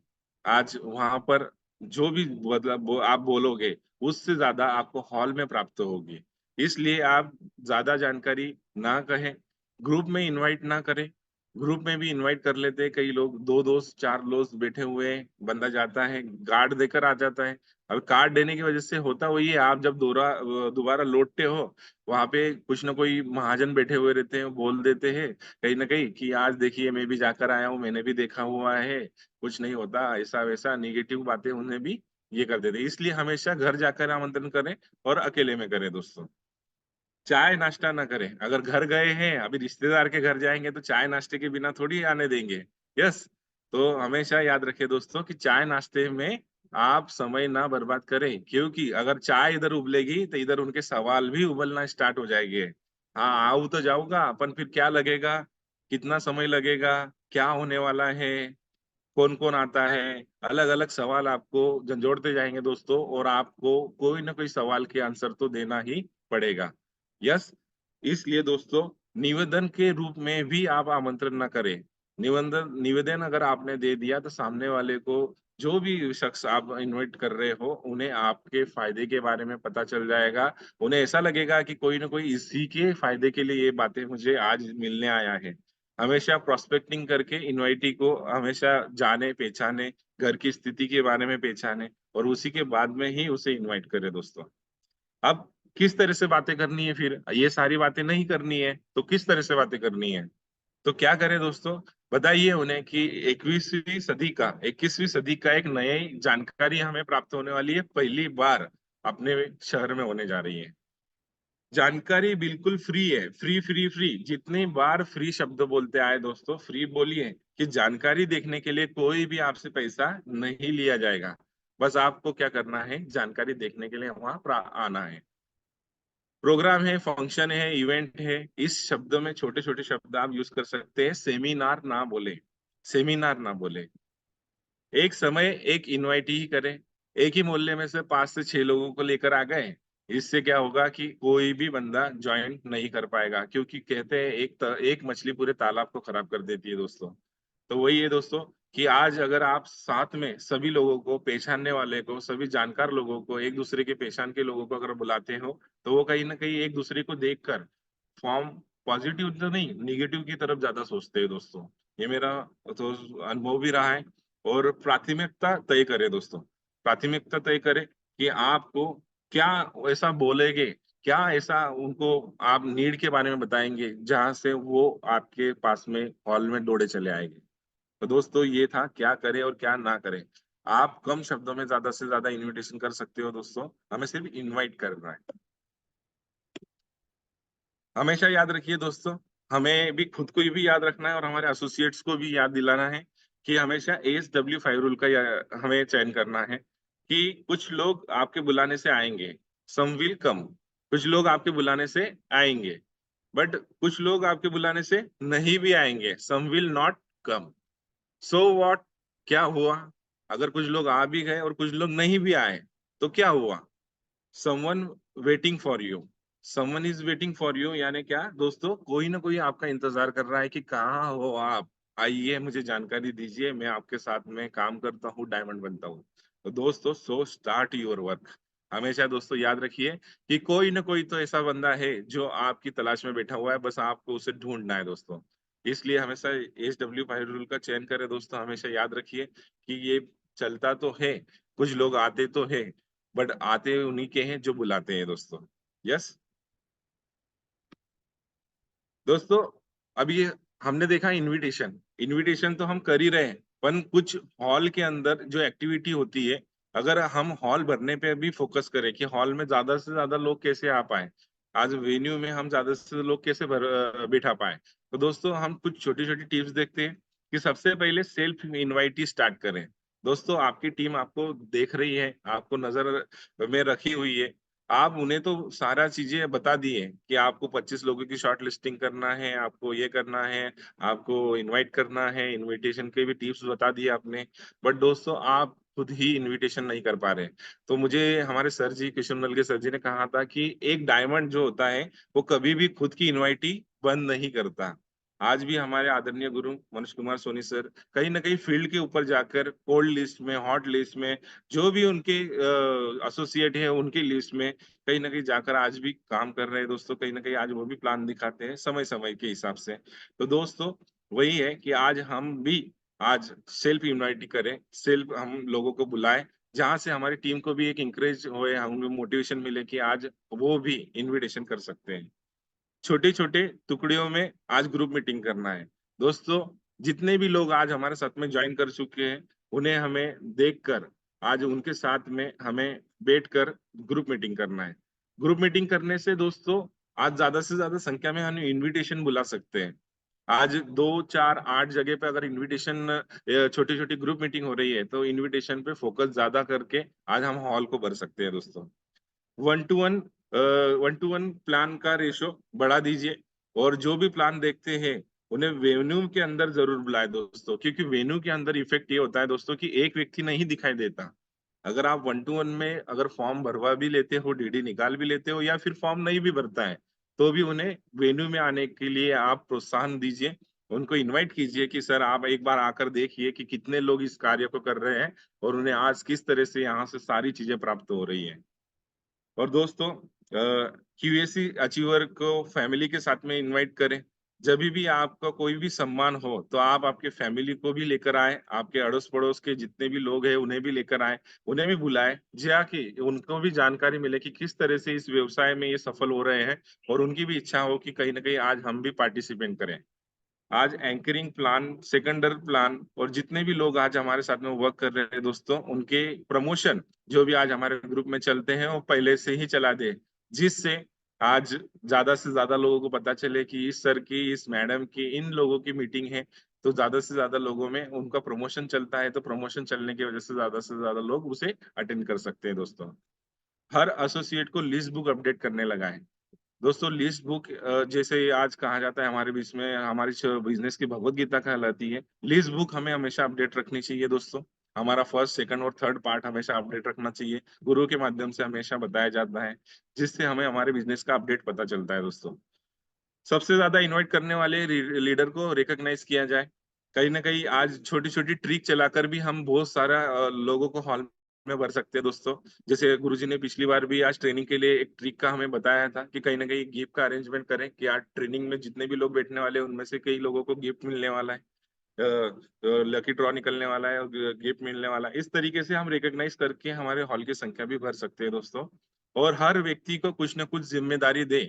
आज वहां पर जो भी मतलब आप बोलोगे उससे ज्यादा आपको हॉल में प्राप्त होगी। इसलिए आप ज्यादा जानकारी ना कहें, ग्रुप में इनवाइट ना करें। ग्रुप में भी इनवाइट कर लेते हैं कई लोग, दो दोस्त चार दोस्त बैठे हुए हैं, बंदा जाता है कार्ड देकर आ जाता है। अब कार्ड देने की वजह से होता वही है, आप जब दोबारा लौटते हो वहां पे कुछ ना कोई महाजन बैठे हुए रहते हैं, बोल देते हैं कहीं ना कहीं कि आज देखिए मैं भी जाकर आया हूँ, मैंने भी देखा हुआ है, कुछ नहीं होता, ऐसा वैसा निगेटिव बातें उन्हें भी ये कर देते हैं। इसलिए हमेशा घर जाकर आमंत्रण करें और अकेले में करें दोस्तों। चाय नाश्ता ना करें। अगर घर गए हैं, अभी रिश्तेदार के घर जाएंगे तो चाय नाश्ते के बिना थोड़ी आने देंगे। यस, तो हमेशा याद रखें दोस्तों कि चाय नाश्ते में आप समय ना बर्बाद करें, क्योंकि अगर चाय इधर उबलेगी तो इधर उनके सवाल भी उबलना स्टार्ट हो जाएंगे। हाँ आऊ तो जाऊंगा अपन, फिर क्या लगेगा, कितना समय लगेगा, क्या होने वाला है, कौन कौन आता है, अलग अलग सवाल आपको झंझोड़ते जाएंगे दोस्तों, और आपको कोई ना कोई सवाल के आंसर तो देना ही पड़ेगा। यस, इसलिए दोस्तों निवेदन के रूप में भी आप आमंत्रण ना करें। निवेदन अगर आपने दे दिया तो सामने वाले को, जो भी शख्स आप इनवाइट कर रहे हो, उन्हें आपके फायदे के बारे में पता चल जाएगा। उन्हें ऐसा लगेगा कि कोई ना कोई इसी के फायदे के लिए ये बातें मुझे आज मिलने आया है। हमेशा प्रोस्पेक्टिंग करके इनवाइटी को हमेशा जाने पहचाने, घर की स्थिति के बारे में पहचाने, और उसी के बाद में ही उसे इनवाइट करें दोस्तों। अब किस तरह से बातें करनी है, फिर ये सारी बातें नहीं करनी है तो किस तरह से बातें करनी है, तो क्या करें दोस्तों, बताइए उन्हें कि 21वीं सदी का एक नई जानकारी हमें प्राप्त होने वाली है, पहली बार अपने शहर में होने जा रही है। जानकारी बिल्कुल फ्री है, फ्री फ्री फ्री, जितनी बार फ्री शब्द बोलते आए दोस्तों, फ्री बोलिए कि जानकारी देखने के लिए कोई भी आपसे पैसा नहीं लिया जाएगा। बस आपको क्या करना है, जानकारी देखने के लिए वहां आना है। प्रोग्राम है, फंक्शन है, इवेंट है, इस शब्द में छोटे छोटे शब्द आप यूज कर सकते हैं। सेमिनार ना बोले, सेमिनार ना बोले। एक समय एक इनवाइट ही करें। एक ही मोहल्ले में से 5 से 6 लोगों को लेकर आ गए, इससे क्या होगा कि कोई भी बंदा ज्वाइन नहीं कर पाएगा, क्योंकि कहते हैं एक मछली पूरे तालाब को खराब कर देती है दोस्तों। तो वही है दोस्तों कि आज अगर आप साथ में सभी लोगों को, पहचानने वाले को, सभी जानकार लोगों को, एक दूसरे के पहचान के लोगों को अगर बुलाते हो, तो वो कहीं ना कहीं एक दूसरे को देखकर फॉर्म पॉजिटिव तो नहीं, निगेटिव की तरफ ज्यादा सोचते हैं दोस्तों। ये मेरा तो अनुभव भी रहा है। और प्राथमिकता तय करें दोस्तों, प्राथमिकता तय करें कि आपको क्या ऐसा बोलेंगे, क्या ऐसा उनको आप नीड के बारे में बताएंगे जहां से वो आपके पास में हॉल में दौड़े चले आएंगे। तो दोस्तों ये था क्या करें और क्या ना करें। आप कम शब्दों में ज्यादा से ज्यादा इनविटेशन कर सकते हो दोस्तों, हमें सिर्फ इनवाइट करना है। हमेशा याद रखिए दोस्तों, हमें भी खुद को भी याद रखना है और हमारे एसोसिएट्स को भी याद दिलाना है कि हमेशा ASW5 रूल का हमें चयन करना है कि कुछ लोग आपके बुलाने से आएंगे, सम विल कम, कुछ लोग आपके बुलाने से आएंगे, बट कुछ लोग आपके बुलाने से नहीं भी आएंगे, some will not come. So what, क्या हुआ? अगर कुछ लोग आ भी गए और कुछ लोग नहीं भी आए तो क्या हुआ? Someone waiting for you, someone is waiting for you, यानी क्या दोस्तों, कोई ना कोई आपका इंतजार कर रहा है कि कहाँ हो आप, आइए मुझे जानकारी दीजिए, मैं आपके साथ में काम करता हूँ, डायमंड बनता हूँ। तो दोस्तों, सो स्टार्ट योर वर्क। हमेशा दोस्तों याद रखिए कि कोई ना कोई तो ऐसा बंदा है जो आपकी तलाश में बैठा हुआ है, बस आपको उसे ढूंढना है दोस्तों। इसलिए हमेशा ASW5 रूल का चयन करें दोस्तों। हमेशा याद रखिए कि ये चलता तो है, कुछ लोग आते तो है, बट आते उन्हीं के हैं जो बुलाते हैं दोस्तों। यस दोस्तों, अब ये हमने देखा इनविटेशन, इनविटेशन तो हम कर ही रहे हैं, पर कुछ हॉल के अंदर जो एक्टिविटी होती है, अगर हम हॉल भरने पे भी फोकस करें कि हॉल में ज्यादा से ज्यादा लोग कैसे आ पाए, आज वेन्यू में हम ज्यादा से लोग कैसे बिठा पाए, तो दोस्तों हम कुछ छोटी छोटी टिप्स देखते हैं कि सबसे पहले सेल्फ इनवाइट ही स्टार्ट करें। दोस्तों, आपकी टीम आपको देख रही है, आपको नजर में रखी हुई है, आप उन्हें तो सारा चीजें बता दिए कि आपको 25 लोगों की शॉर्ट लिस्टिंग करना है, आपको ये करना है, आपको इनवाइट करना है, इनविटेशन के भी टिप्स बता दिए आपने, बट दोस्तों आप खुद ही इनविटेशन नहीं कर पा रहे। तो मुझे हमारे सर जी, किशनमल के सर जी ने कहा था कि एक डायमंड जो होता है वो कभी भी खुद की इनवाइटी बंद नहीं करता। आज भी हमारे आदरणीय गुरु मनीष कुमार सोनी सर कहीं ना कहीं फील्ड के ऊपर जाकर कोल्ड लिस्ट में, हॉट लिस्ट में, जो भी उनके एसोसिएट है उनकी लिस्ट में कहीं ना कहीं जाकर आज भी काम कर रहे हैं दोस्तों। कहीं ना कहीं आज वो भी प्लान दिखाते हैं समय समय के हिसाब से। तो दोस्तों, वही है कि आज हम भी आज सेल्फ यूनिटी करें, सेल्फ हम लोगों को बुलाएं, जहां से हमारी टीम को भी एक इंकरेज होए, हमें मोटिवेशन मिले कि आज वो भी इनविटेशन कर सकते हैं। छोटे छोटे टुकड़ियों में आज ग्रुप मीटिंग करना है दोस्तों। जितने भी लोग आज हमारे साथ में ज्वाइन कर चुके हैं, उन्हें हमें देखकर आज उनके साथ में हमें बैठकर ग्रुप मीटिंग करना है। ग्रुप मीटिंग करने से दोस्तों आज ज्यादा से ज्यादा संख्या में हम इनविटेशन बुला सकते हैं। आज 2 4 8 जगह पे अगर इनविटेशन, छोटी छोटी ग्रुप मीटिंग हो रही है, तो इनविटेशन पे फोकस ज्यादा करके आज हम हॉल को भर सकते हैं दोस्तों। One two one, one two one plan का रेशो बढ़ा दीजिए, और जो भी प्लान देखते हैं उन्हें वेन्यू के अंदर जरूर बुलाए दोस्तों, क्योंकि वेन्यू के अंदर इफेक्ट ये होता है दोस्तों कि एक व्यक्ति नहीं दिखाई देता। अगर आप वन टू वन में अगर फॉर्म भरवा भी लेते हो, डीडी निकाल भी लेते हो, या फिर फॉर्म नहीं भी भरता है, तो भी उन्हें वेन्यू में आने के लिए आप प्रोत्साहन दीजिए, उनको इनवाइट कीजिए कि सर आप एक बार आकर देखिए कि कितने लोग इस कार्य को कर रहे हैं और उन्हें आज किस तरह से यहाँ से सारी चीजें प्राप्त हो रही है। और दोस्तों, QAC अचीवर को फैमिली के साथ में इनवाइट करें। जब भी आपका कोई भी सम्मान हो तो आप आपके फैमिली को भी लेकर आए, आपके अड़ोस पड़ोस के जितने भी लोग हैं उन्हें भी लेकर आए, उन्हें भी बुलाएं, जाकि उनको भी जानकारी मिले कि किस तरह से इस व्यवसाय में ये सफल हो रहे हैं, और उनकी भी इच्छा हो कि कहीं ना कहीं आज हम भी पार्टिसिपेट करें। आज एंकरिंग प्लान, सेकेंडर प्लान, और जितने भी लोग आज हमारे साथ में वर्क कर रहे हैं दोस्तों, उनके प्रमोशन जो भी आज हमारे ग्रुप में चलते हैं वो पहले से ही चला दे, जिससे आज ज्यादा से ज्यादा लोगों को पता चले कि इस सर की, इस मैडम की, इन लोगों की मीटिंग है, तो ज्यादा से ज्यादा लोगों में उनका प्रमोशन चलता है, तो प्रमोशन चलने की वजह से ज्यादा लोग उसे अटेंड कर सकते हैं दोस्तों। हर एसोसिएट को लिस्ट बुक अपडेट करने लगा है दोस्तों। लिस्ट बुक, जैसे आज कहा जाता है हमारे बीच में, हमारी बिजनेस की भगवत गीता कहलाती है, लिस्ट बुक हमें हमेशा अपडेट रखनी चाहिए दोस्तों। हमारा फर्स्ट, सेकंड और थर्ड पार्ट हमेशा अपडेट रखना चाहिए, गुरु के माध्यम से हमेशा बताया जाता है, जिससे हमें हमारे बिजनेस का अपडेट पता चलता है दोस्तों। सबसे ज्यादा इनवाइट करने वाले लीडर को रिकॉग्नाइज किया जाए। कहीं ना कहीं आज छोटी छोटी ट्रिक चलाकर भी हम बहुत सारा लोगों को हॉल में भर सकते हैं दोस्तों। जैसे गुरुजी ने पिछली बार भी आज ट्रेनिंग के लिए एक ट्रिक का हमें बताया था कि कहीं ना कहीं गिफ्ट का अरेंजमेंट करें, कि आज ट्रेनिंग में जितने भी लोग बैठने वाले हैं उनमें से कई लोगों को गिफ्ट मिलने वाला है, लकी ड्रॉ निकलने वाला है और गिफ्ट मिलने वाला है। इस तरीके से हम रिकॉग्नाइज करके हमारे हॉल की संख्या भी भर सकते हैं दोस्तों। और हर व्यक्ति को कुछ न कुछ जिम्मेदारी दे।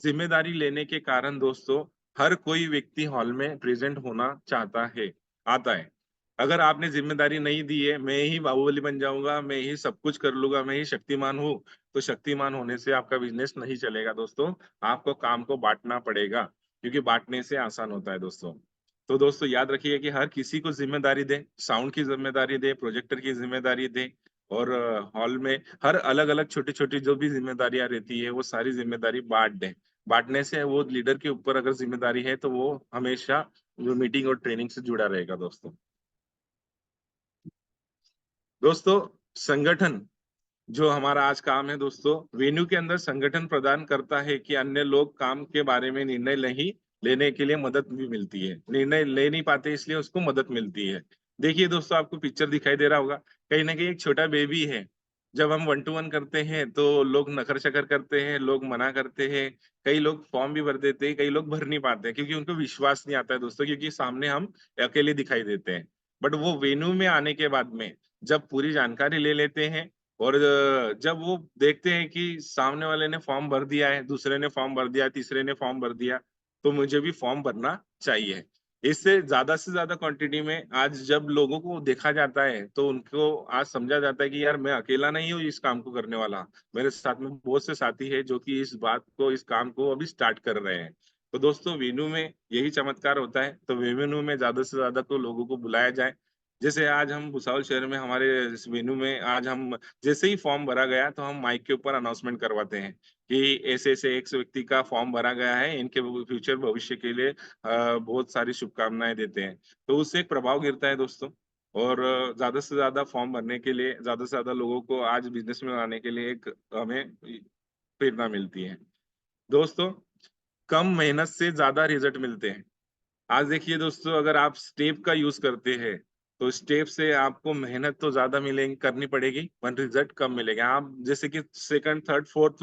जिम्मेदारी लेने के कारण दोस्तों हर कोई व्यक्ति हॉल में प्रेजेंट होना चाहता है, आता है। अगर आपने जिम्मेदारी नहीं दी है, मैं ही बाहुबली बन जाऊंगा, मैं ही सब कुछ कर लूंगा, मैं ही शक्तिमान हूँ, तो शक्तिमान होने से आपका बिजनेस नहीं चलेगा दोस्तों। आपको काम को बांटना पड़ेगा। क्योंकि बांटने से आसान होता है दोस्तों। तो दोस्तों याद रखिए कि हर किसी को जिम्मेदारी दे, साउंड की जिम्मेदारी दे, प्रोजेक्टर की जिम्मेदारी दे, और हॉल में हर अलग अलग छोटी छोटी जो भी जिम्मेदारियां रहती है वो सारी जिम्मेदारी बांट दें। बांटने से वो लीडर के ऊपर अगर जिम्मेदारी है तो वो हमेशा जो मीटिंग और ट्रेनिंग से जुड़ा रहेगा दोस्तों। दोस्तों संगठन जो हमारा आज काम है दोस्तों, वेन्यू के अंदर संगठन प्रदान करता है कि अन्य लोग काम के बारे में निर्णय नहीं लेने के लिए मदद भी मिलती है, निर्णय ले नहीं पाते इसलिए उसको मदद मिलती है। देखिए दोस्तों, आपको पिक्चर दिखाई दे रहा होगा, कहीं ना कहीं एक छोटा बेबी है। जब हम 1-to-1 करते हैं तो लोग नखर शकर करते हैं, लोग मना करते हैं, कई लोग फॉर्म भी भर देते हैं, कई लोग भर नहीं पाते हैं क्योंकि उनको विश्वास नहीं आता है दोस्तों, क्योंकि सामने हम अकेले दिखाई देते हैं। बट वो वेन्यू में आने के बाद में जब पूरी जानकारी ले लेते हैं और जब वो देखते हैं कि सामने वाले ने फॉर्म भर दिया है, दूसरे ने फॉर्म भर दिया, तीसरे ने फॉर्म भर दिया, तो मुझे भी फॉर्म भरना चाहिए। इससे से ज्यादा क्वांटिटी में आज जब लोगों को देखा जाता है तो उनको आज समझा जाता है कि यार मैं अकेला नहीं हूँ इस काम को करने वाला, मेरे साथ में बहुत से साथी है जो कि इस काम को अभी स्टार्ट कर रहे हैं। तो दोस्तों वेन्यू में यही चमत्कार होता है, तो वेन्यू में ज्यादा से ज्यादा को लोगों को बुलाया जाए। जैसे आज हम भुसावल शहर में हमारे इस वेन्यू में आज हम जैसे ही फॉर्म भरा गया तो हम माइक के ऊपर अनाउंसमेंट करवाते हैं कि ऐसे ऐसे एक व्यक्ति का फॉर्म भरा गया है, इनके फ्यूचर भविष्य के लिए बहुत सारी शुभकामनाएं देते हैं। तो उससे एक प्रभाव गिरता है दोस्तों, और ज्यादा से ज्यादा फॉर्म भरने के लिए, ज्यादा से ज्यादा लोगों को आज बिजनेस में लाने के लिए एक हमें प्रेरणा मिलती है दोस्तों। कम मेहनत से ज्यादा रिजल्ट मिलते हैं। आज देखिए दोस्तों, अगर आप स्टेप का यूज करते हैं तो स्टेप से आपको मेहनत तो ज्यादा मिलेगी, करनी पड़ेगी, पर रिजल्ट कम मिलेगा। आप जैसे कि सेकंड, थर्ड, फोर्थ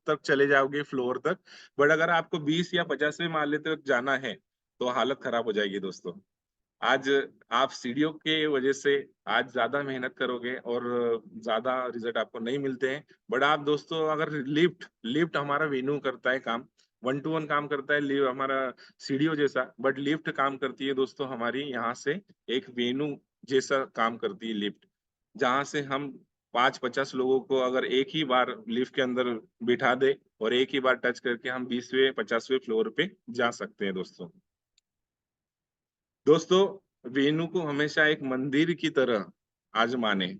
तक चले जाओगे फ्लोर तक, बट अगर आपको 20 या 50वें माले तक जाना है तो हालत खराब हो जाएगी दोस्तों। आज आप सीढ़ियों के वजह से आज ज्यादा मेहनत करोगे और ज्यादा रिजल्ट आपको नहीं मिलते हैं। बट आप दोस्तों अगर लिफ्ट लिफ्ट हमारा वेन्यू करता है काम, 1-to-1 काम करता है लिफ्ट हमारा सीढ़ियों जैसा, बट लिफ्ट काम करती है दोस्तों हमारी यहाँ से एक वेन्यू जैसा काम करती है लिफ्ट, जहाँ से हम 5-50 लोगों को अगर एक ही बार लिफ्ट के अंदर बिठा दे और एक ही बार टच करके हम 20वें 50वें फ्लोर पे जा सकते हैं दोस्तों। दोस्तों वेन्यू को हमेशा एक मंदिर की तरह आज माने,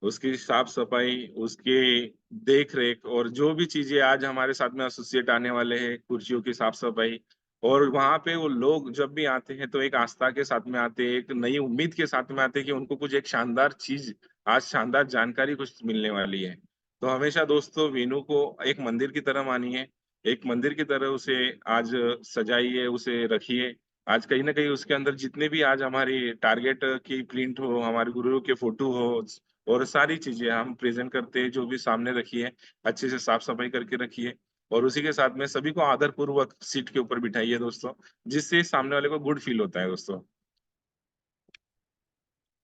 उसकी साफ सफाई, उसके देख रेख और जो भी चीजें आज हमारे साथ में एसोसिएट आने वाले हैं, कुर्सियों की साफ सफाई, और वहां पे वो लोग जब भी आते हैं तो एक आस्था के साथ में आते हैं, एक नई उम्मीद के साथ में आते हैं कि उनको कुछ एक शानदार चीज, आज शानदार जानकारी कुछ मिलने वाली है। तो हमेशा दोस्तों वेन्यू को एक मंदिर की तरह मानिए, एक मंदिर की तरह उसे आज सजाइए, उसे रखिए। आज कहीं ना कहीं उसके अंदर जितने भी आज हमारी टारगेट की प्रिंट हो, हमारे गुरु के फोटो हो, और सारी चीजें हम प्रेजेंट करते हैं जो भी सामने रखिए, अच्छे से साफ सफाई करके रखिए, और उसी के साथ में सभी को आदर पूर्वक सीट के ऊपर बिठाइए दोस्तों, जिससे सामने वाले को गुड फील होता है दोस्तों।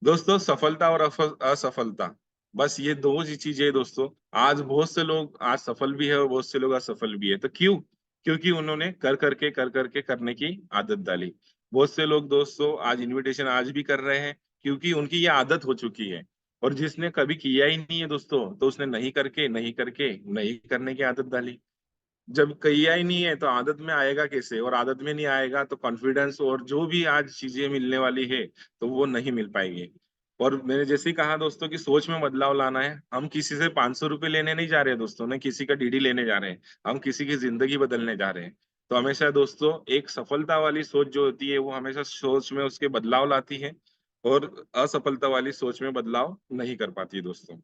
दोस्तों सफलता और असफलता, बस ये दो ही चीजें है दोस्तों। आज बहुत से लोग आज सफल भी है और बहुत से लोग असफल भी है, तो क्यों? क्योंकि उन्होंने कर करके करने की आदत डाली। बहुत से लोग दोस्तों आज इनविटेशन आज भी कर रहे हैं क्योंकि उनकी ये आदत हो चुकी है, और जिसने कभी किया ही नहीं है दोस्तों तो उसने नहीं करने की आदत डाली। जब किया ही नहीं है तो आदत में आएगा कैसे, और आदत में नहीं आएगा तो कॉन्फिडेंस और जो भी आज चीजें मिलने वाली है तो वो नहीं मिल पाएगी। और मैंने जैसे ही कहा दोस्तों कि सोच में बदलाव लाना है, हम किसी से 500 रुपये लेने नहीं जा रहे हैं दोस्तों, न किसी का डीडी लेने जा रहे हैं, हम किसी की जिंदगी बदलने जा रहे हैं। तो हमेशा दोस्तों एक सफलता वाली सोच जो होती है वो हमेशा सोच में उसके बदलाव लाती है, और असफलता वाली सोच में बदलाव नहीं कर पाती दोस्तों।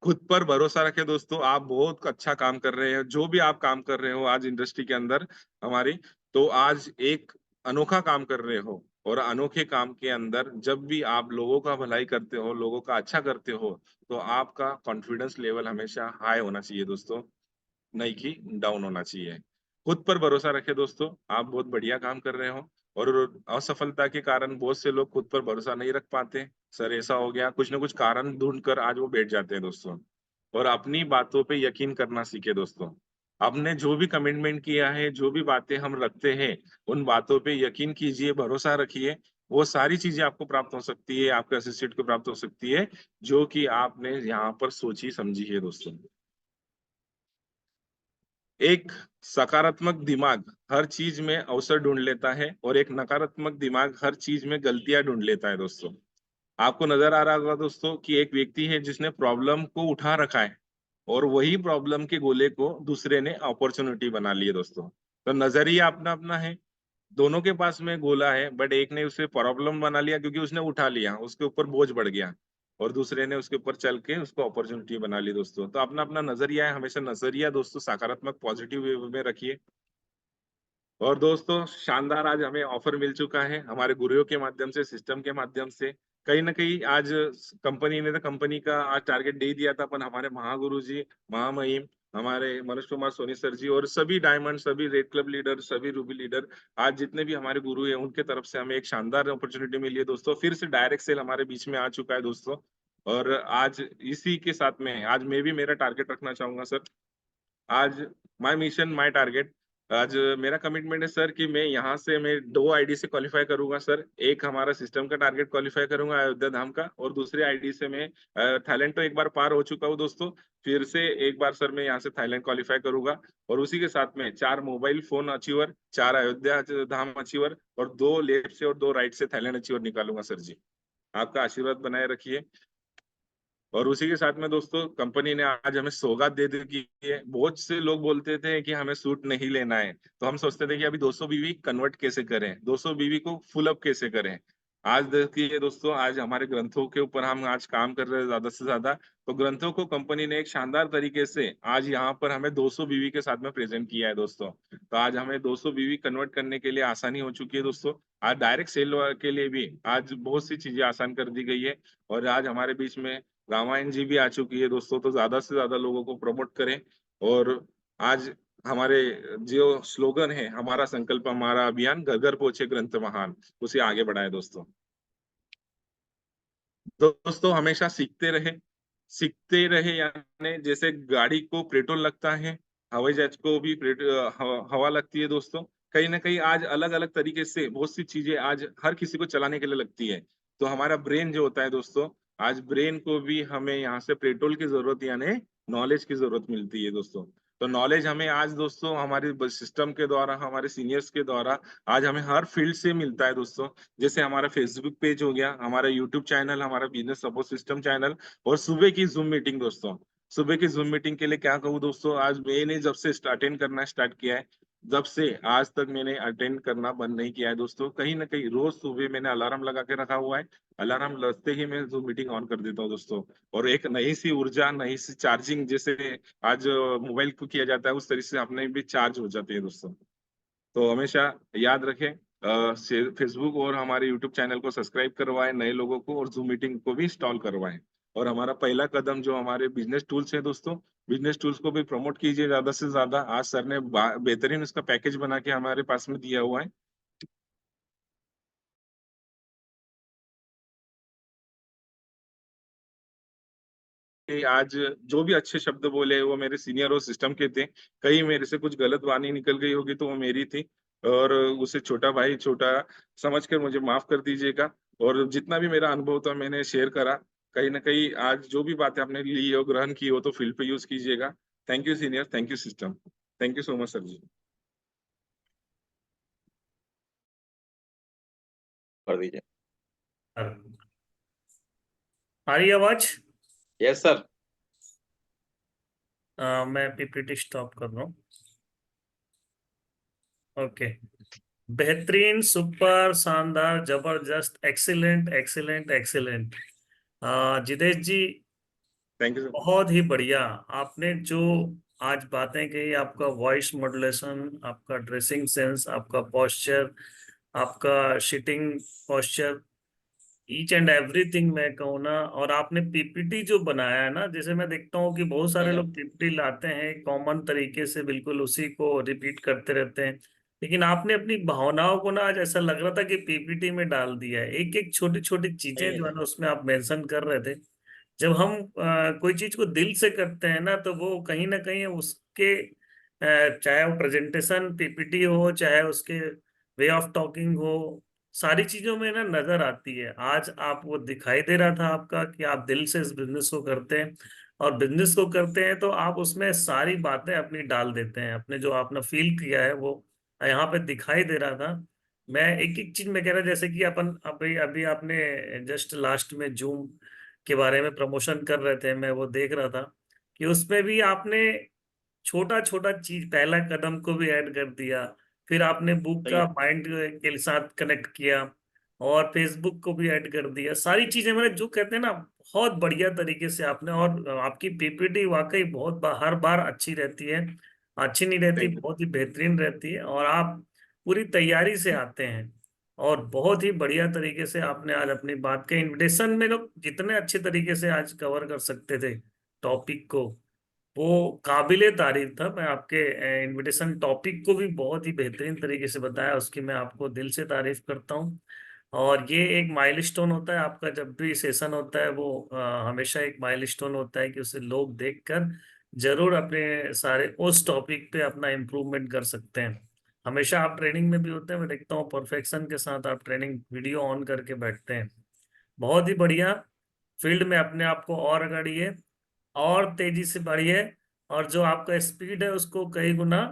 खुद पर भरोसा रखें दोस्तों, आप बहुत अच्छा काम कर रहे हैं, जो भी आप काम कर रहे हो आज इंडस्ट्री के अंदर हमारी, तो आज एक अनोखा काम कर रहे हो, और अनोखे काम के अंदर जब भी आप लोगों का भलाई करते हो, लोगों का अच्छा करते हो, तो आपका कॉन्फिडेंस लेवल हमेशा हाई होना चाहिए दोस्तों, नहीं कि डाउन होना चाहिए। खुद पर भरोसा रखें दोस्तों, आप बहुत बढ़िया काम कर रहे हो, और असफलता के कारण बहुत से लोग खुद पर भरोसा नहीं रख पाते। सर ऐसा हो गया, कुछ ना कुछ कारण ढूंढ कर आज वो बैठ जाते हैं दोस्तों। और अपनी बातों पे यकीन करना सीखे दोस्तों। आपने जो भी कमिटमेंट किया है, जो भी बातें हम रखते हैं, उन बातों पे यकीन कीजिए, भरोसा रखिए, वो सारी चीजें आपको प्राप्त हो सकती है, आपके एसोसिएट को प्राप्त हो सकती है, जो कि आपने यहाँ पर सोची समझी है दोस्तों। एक सकारात्मक दिमाग हर चीज में अवसर ढूंढ लेता है और एक नकारात्मक दिमाग हर चीज में गलतियां ढूंढ लेता है दोस्तों। आपको नजर आ रहा होगा दोस्तों कि एक व्यक्ति है जिसने प्रॉब्लम को उठा रखा है और वही प्रॉब्लम के गोले को दूसरे ने अपॉर्चुनिटी बना ली है दोस्तों। तो नजरिया अपना अपना है, दोनों के पास में गोला है, बट एक ने उसे प्रॉब्लम बना लिया क्योंकि उसने उठा लिया, उसके ऊपर बोझ बढ़ गया, और दूसरे ने उसके ऊपर चल के उसको अपॉर्चुनिटी बना ली दोस्तों। तो अपना अपना नजरिया है, हमेशा नजरिया दोस्तों सकारात्मक पॉजिटिव वे में रखिए। और दोस्तों शानदार आज हमें ऑफर मिल चुका है हमारे गुरुओं के माध्यम से, सिस्टम के माध्यम से। कहीं ना कहीं आज कंपनी ने तो कंपनी का आज टारगेट दे दिया था, पर हमारे महागुरु जी, महामहिम हमारे मनोज कुमार सोनी सर जी और सभी डायमंड, सभी रेड क्लब लीडर, सभी रूबी लीडर, आज जितने भी हमारे गुरु हैं उनके तरफ से हमें एक शानदार अपॉर्चुनिटी मिली है दोस्तों। फिर से डायरेक्ट सेल हमारे बीच में आ चुका है दोस्तों। और आज इसी के साथ में आज मैं भी मेरा टारगेट रखना चाहूंगा सर। आज माय मिशन माय टारगेट, आज मेरा कमिटमेंट है सर कि मैं यहाँ से मैं 2 आईडी से क्वालिफाई करूंगा सर। एक हमारा सिस्टम का टारगेट क्वालिफाई करूंगा अयोध्या धाम का, और दूसरी आईडी से मैं थाईलैंड तो एक बार पार हो चुका हूँ दोस्तों, फिर से एक बार सर मैं यहाँ से थाईलैंड क्वालिफाई करूंगा। और उसी के साथ में 4 मोबाइल फोन अचीवर, 4 अयोध्या धाम अचीवर, और 2 लेफ्ट से और 2 राइट से थाईलैंड अचीवर निकालूंगा सर जी। आपका आशीर्वाद बनाए रखिए। और उसी के साथ में दोस्तों कंपनी ने आज हमें सौगात दे दी है। बहुत से लोग बोलते थे कि हमें सूट नहीं लेना है, तो हम सोचते थे कि अभी 200 बीवी कन्वर्ट कैसे करें, 200 बीवी को फुल अप कैसे करें। आज देखिए दोस्तों, आज हमारे ग्रंथों के ऊपर हम आज काम कर रहे हैं ज्यादा से ज्यादा। तो ग्रंथों को कंपनी ने एक शानदार तरीके से आज यहाँ पर हमें 200 बीवी के साथ में प्रेजेंट किया है दोस्तों। तो आज हमें 200 बीवी कन्वर्ट करने के लिए आसानी हो चुकी है दोस्तों। आज डायरेक्ट सेल के लिए भी आज बहुत सी चीजें आसान कर दी गई है। और आज हमारे बीच में रामायण जी भी आ चुकी है दोस्तों। तो ज्यादा से ज्यादा लोगों को प्रमोट करें। और आज हमारे जो स्लोगन है, हमारा संकल्प हमारा अभियान, घर घर पहुंचे ग्रंथ महान, उसे आगे बढ़ाए दोस्तों। दोस्तों हमेशा सीखते रहे, यानी जैसे गाड़ी को पेट्रोल लगता है, हवाई जहाज को भी हवा लगती है दोस्तों। कहीं ना कहीं आज अलग अलग तरीके से बहुत सी चीजें आज हर किसी को चलाने के लिए लगती है। तो हमारा ब्रेन जो होता है दोस्तों, आज ब्रेन को भी हमें यहाँ से पेट्रोल की जरूरत यानी नॉलेज की जरूरत मिलती है दोस्तों। तो नॉलेज हमें आज दोस्तों हमारे सिस्टम के द्वारा, हमारे सीनियर्स के द्वारा आज हमें हर फील्ड से मिलता है दोस्तों। जैसे हमारा फेसबुक पेज हो गया, हमारा यूट्यूब चैनल, हमारा बिजनेस सपोर्ट सिस्टम चैनल, और सुबह की जूम मीटिंग दोस्तों। सुबह की जूम मीटिंग के लिए क्या कहूँ दोस्तों, आज मैंने जब से अटेंड करना स्टार्ट किया है, जब से आज तक मैंने अटेंड करना बंद नहीं किया है दोस्तों। कहीं ना कहीं रोज सुबह मैंने अलार्म लगा के रखा हुआ है, अलार्म लगते ही मैं जूम मीटिंग ऑन कर देता हूँ दोस्तों। और एक नई सी ऊर्जा, नई सी चार्जिंग, जैसे आज मोबाइल को किया जाता है उस तरीके से अपने भी चार्ज हो जाती है दोस्तों। तो हमेशा याद रखें, फेसबुक और हमारे यूट्यूब चैनल को सब्सक्राइब करवाएं नए लोगों को, और जूम मीटिंग को भी इंस्टॉल करवाएं। और हमारा पहला कदम जो हमारे बिजनेस टूल्स है दोस्तों, बिजनेस टूल्स को भी प्रमोट कीजिए ज्यादा से ज्यादा। आज सर ने बेहतरीन उसका पैकेज बना के हमारे पास में दिया हुआ है। कि आज जो भी अच्छे शब्द बोले वो मेरे सीनियर और सिस्टम के थे। कहीं मेरे से कुछ गलत वाणी निकल गई होगी तो वो मेरी थी, और उसे छोटा भाई छोटा समझकर मुझे माफ कर दीजिएगा। और जितना भी मेरा अनुभव था मैंने शेयर करा। कहीं ना कहीं आज जो भी बातें आपने ली हो, ग्रहण की हो, तो फील्ड पे यूज कीजिएगा। Thank you senior, thank you system, thank you so much sir ji.
कर दीजिए।
आ रही आवाज?
Yes sir.
मैं पीपीटी स्टॉप कर रहा हूँ। ओके। बेहतरीन, सुपर, शानदार, जबरदस्त, excellent excellent excellent. Jitesh ji,
thank you sir.
बहुत ही बढ़िया। आपने जो आज बातें कही, आपका वॉइस मॉड्यूलेशन, आपका ड्रेसिंग सेंस, आपका पोस्चर, आपका sitting posture, each and everything मैं कहूँ ना। और आपने पीपीटी जो बनाया है ना, जैसे मैं देखता हूँ कि बहुत सारे लोग पीपीटी लाते हैं कॉमन तरीके से, बिल्कुल उसी को रिपीट करते रहते हैं, लेकिन आपने अपनी भावनाओं को ना आज ऐसा लग रहा था कि पीपीटी में डाल दिया है। एक एक छोटी छोटी चीजें जो है ना उसमें आप मेंशन कर रहे थे। जब हम कोई चीज को दिल से करते हैं ना, तो वो कहीं ना कहीं उसके चाहे वो प्रेजेंटेशन पीपीटी हो, चाहे उसके वे ऑफ टॉकिंग हो, सारी चीजों में ना नजर आती है। आज आप वो दिखाई दे रहा था आपका कि आप दिल से इस बिजनेस को करते हैं। और बिजनेस को करते हैं तो आप उसमें सारी बातें अपनी डाल देते हैं, अपने जो आपने फील किया है वो यहाँ पे दिखाई दे रहा था। मैं एक एक चीज में कह रहा, जैसे कि अपन अभी अभी आपने जस्ट लास्ट में जूम के बारे में प्रमोशन कर रहे थे, मैं वो देख रहा था कि उसमें भी आपने छोटा छोटा चीज, पहला कदम को भी ऐड कर दिया। फिर आपने बुक
सही
का
है।
माइंड के साथ कनेक्ट किया और फेसबुक को भी ऐड कर दिया। सारी चीजें मैंने जो कहते हैं ना, बहुत बढ़िया तरीके से आपने, और आपकी पीपीटी वाकई बहुत हर बार अच्छी रहती है। अच्छी नहीं रहती,
थैंक यू।
बहुत ही बेहतरीन रहती है, और आप पूरी तैयारी से आते हैं। और बहुत ही बढ़िया तरीके से आपने आज अपनी बात के इनविटेशन में लोग जितने अच्छे तरीके से आज कवर कर सकते थे टॉपिक को, वो काबिले तारीफ था। मैं आपके इनविटेशन टॉपिक को भी बहुत ही बेहतरीन तरीके से बताया, उसकी मैं आपको दिल से तारीफ करता हूँ। और ये एक माइलस्टोन होता है आपका, जब भी सेशन होता है वो हमेशा एक माइलस्टोन होता है कि उसे लोग देखकर जरूर अपने सारे उस टॉपिक पे अपना इम्प्रूवमेंट कर सकते हैं। हमेशा आप ट्रेनिंग में भी होते हैं, मैं देखता हूँ परफेक्शन के साथ आप ट्रेनिंग वीडियो ऑन करके बैठते हैं। बहुत ही बढ़िया। फील्ड में अपने आप को और अगाड़िए, और तेजी से बढ़िए, और जो आपका स्पीड है उसको कई गुना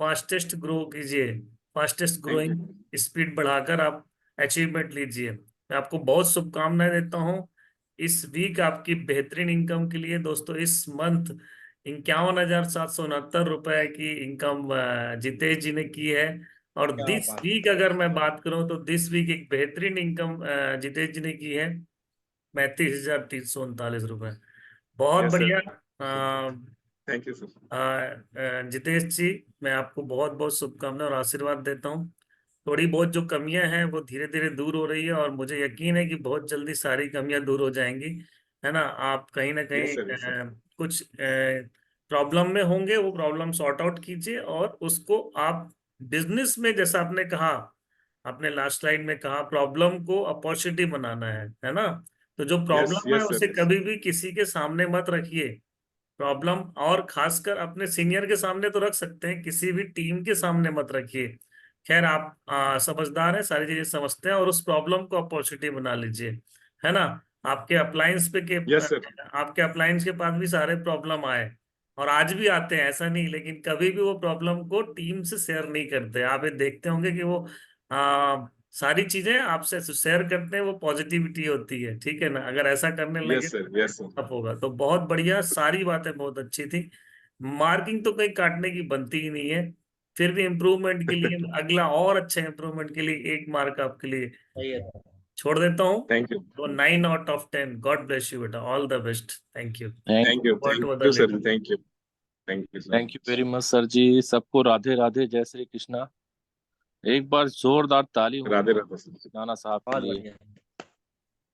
फास्टेस्ट ग्रो कीजिए। Fastest
thank you.
Growing speed बढ़ाकर आप अचीवमेंट लीजिए। मैं आपको बहुत शुभकामनाएं देता हूँ इस वीक आपकी बेहतरीन इनकम के लिए। दोस्तों, इस मंथ 51,769 रुपए की इनकम जितेश जी ने की है। और
क्या
दिस
बात
वीक अगर मैं बात करूं तो दिस वीक एक बेहतरीन इनकम जितेश जी ने की है, 35,339 रुपए। बहुत
यस
बढ़िया।
Sir. Thank you sir.
Jitesh ji, मैं आपको बहुत बहुत शुभकामनाएं और आशीर्वाद देता हूँ। थोड़ी बहुत जो कमियां हैं वो धीरे धीरे दूर हो रही है, और मुझे यकीन है कि बहुत जल्दी सारी कमियां दूर हो जाएंगी। है ना? आप कहीं ना कहीं
यस सर। Yes sir.
कुछ प्रॉब्लम में होंगे, वो प्रॉब्लम सॉर्ट आउट कीजिए, और उसको आप बिजनेस में, जैसा आपने कहा, आपने लास्ट लाइन में कहा, प्रॉब्लम को अपॉर्चुनिटी बनाना है ना? तो जो
यस
प्रॉब्लम है
यस
उसे
सर।
कभी भी किसी के सामने मत रखिए। प्रॉब्लम, और खासकर अपने सीनियर के सामने तो रख सकते हैं, किसी भी टीम के सामने मत रखिए। खैर, आप समझदार हैं, सारी चीजें समझते हैं, और उस प्रॉब्लम को अपॉर्चुनिटी बना लीजिए। है ना? आपके अप्लायंस पे के
यस सर।
आपके अप्लायंस के पास भी सारे प्रॉब्लम आए, और आज भी आते हैं, ऐसा नहीं, लेकिन कभी भी वो प्रॉब्लम को टीम से शेयर नहीं करते। आप ये देखते होंगे कि वो सारी चीजें आपसे शेयर करते हैं, वो पॉजिटिविटी होती है। ठीक है ना? अगर ऐसा करने लगे
यस सर। Yes sir.
अब होगा तो बहुत बढ़िया। सारी बातें बहुत अच्छी थी। मार्किंग तो कहीं काटने की बनती ही नहीं है। फिर भी इम्प्रूवमेंट के लिए, अगला और अच्छे इम्प्रूवमेंट के लिए एक मार्क आपके लिए
सही है।
छोड़ देता हूँ।
Thank you.
तो 9 out of 10। God bless you बेटा, all the best. Thank you.
Thank you.
Word to
thank
other
you sir.
Lady.
Thank you. Thank you so
thank you
much.
Very much sir ji. सबको राधे राधे, जय श्री कृष्णा। एक बार जोरदार ताली हो
राधे राधे सर।
नाना साहब के
बहुत
लिए।
बढ़िया।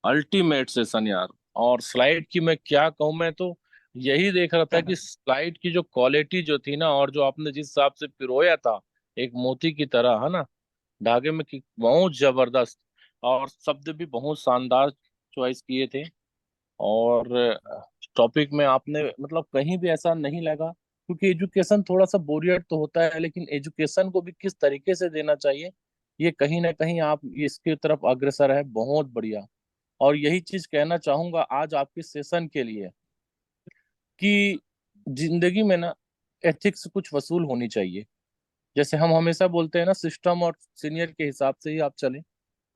अल्टीमेट सेशन यार। और स्लाइड की मैं क्या कहूं, मैं तो यही देख रहा था कि स्लाइड की जो क्वालिटी जो थी ना, और जो आपने जिस हिसाब से पिरोया था एक मोती की तरह, है ना, धागे में, की बहुत जबरदस्त। और शब्द भी बहुत शानदार चॉइस किए थे। और टॉपिक में आपने मतलब कहीं भी ऐसा नहीं लगा, क्योंकि एजुकेशन थोड़ा सा बोरियत तो होता है, लेकिन एजुकेशन को भी किस तरीके से देना चाहिए, ये कहीं ना कहीं आप इसकी तरफ अग्रसर है। बहुत बढ़िया। और यही चीज कहना चाहूंगा आज आपके सेशन के लिए, कि जिंदगी में ना एथिक्स कुछ वसूल होनी चाहिए। जैसे हम हमेशा बोलते हैं ना, सिस्टम और सीनियर के हिसाब से ही आप चलें,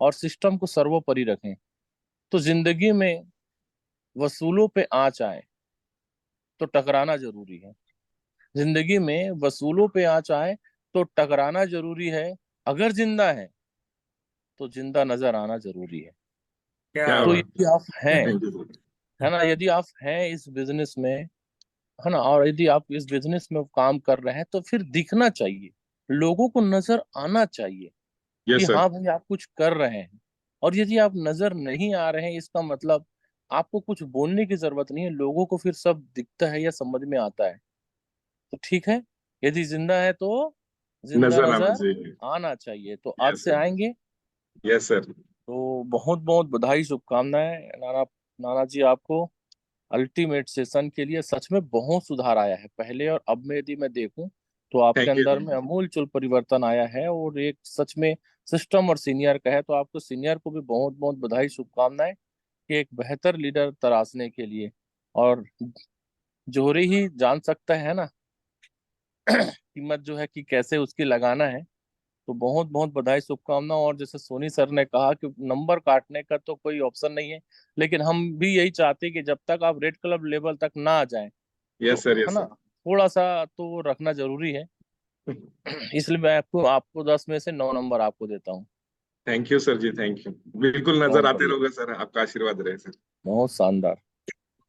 और सिस्टम को सर्वोपरि रखें। तो जिंदगी में वसूलों पे आंच आए तो टकराना जरूरी है। जिंदगी में वसूलों पे आंच आए तो टकराना जरूरी है। अगर जिंदा है तो जिंदा नजर आना जरूरी है।
क्या
क्या
तो
बात
यदि आप हैं,
है। Thank you sir.
है ना, यदि आप हैं इस बिजनेस में, है ना, और यदि आप इस बिजनेस में काम कर रहे हैं, तो फिर दिखना चाहिए, लोगों को नजर आना चाहिए कि
यस सर।
हाँ भाई आप कुछ कर रहे हैं। और यदि आप नजर नहीं आ रहे हैं, इसका मतलब आपको कुछ बोलने की जरूरत नहीं है, लोगों को फिर सब दिखता है या समझ में आता है। तो ठीक है, यदि जिंदा है तो जिंदा
नजर आना
नजर
चाहिए।
आना चाहिए। तो आज
यस
से
सर।
आएंगे।
Yes sir.
तो बहुत बहुत बधाई, शुभकामनाएं नाना, नाना जी आपको अल्टीमेट सेशन के लिए। सच में बहुत सुधार आया है पहले और अब में, यदि मैं देखूं तो आपके
थैंक यू।
अंदर में अमूलचूल परिवर्तन आया है। और एक सच में सिस्टम और सीनियर का है, तो आपको सीनियर को भी बहुत बहुत बधाई, शुभकामनाएं कि एक बेहतर लीडर तराशने के लिए। और जोहरी ही जान सकता है ना कीमत जो है कि कैसे उसकी लगाना है। तो बहुत बहुत बधाई, शुभकामनाएं। और जैसे सोनी सर ने कहा कि नंबर काटने का तो कोई ऑप्शन नहीं है, लेकिन हम भी यही चाहते हैं कि जब तक आप रेड क्लब लेवल तक ना आ जाएं,
यस
तो
सर,
है
यस
ना, थोड़ा सा तो रखना जरूरी है।
सर।
इसलिए मैं आपको 10 में से 9 नंबर आपको देता हूँ।
Thank you sir ji, thank you. बिल्कुल नजर
बहुत
आते
बढ़िया,
रहोगे सर, आपका आशीर्वाद रहे सर।
बहुत शानदार।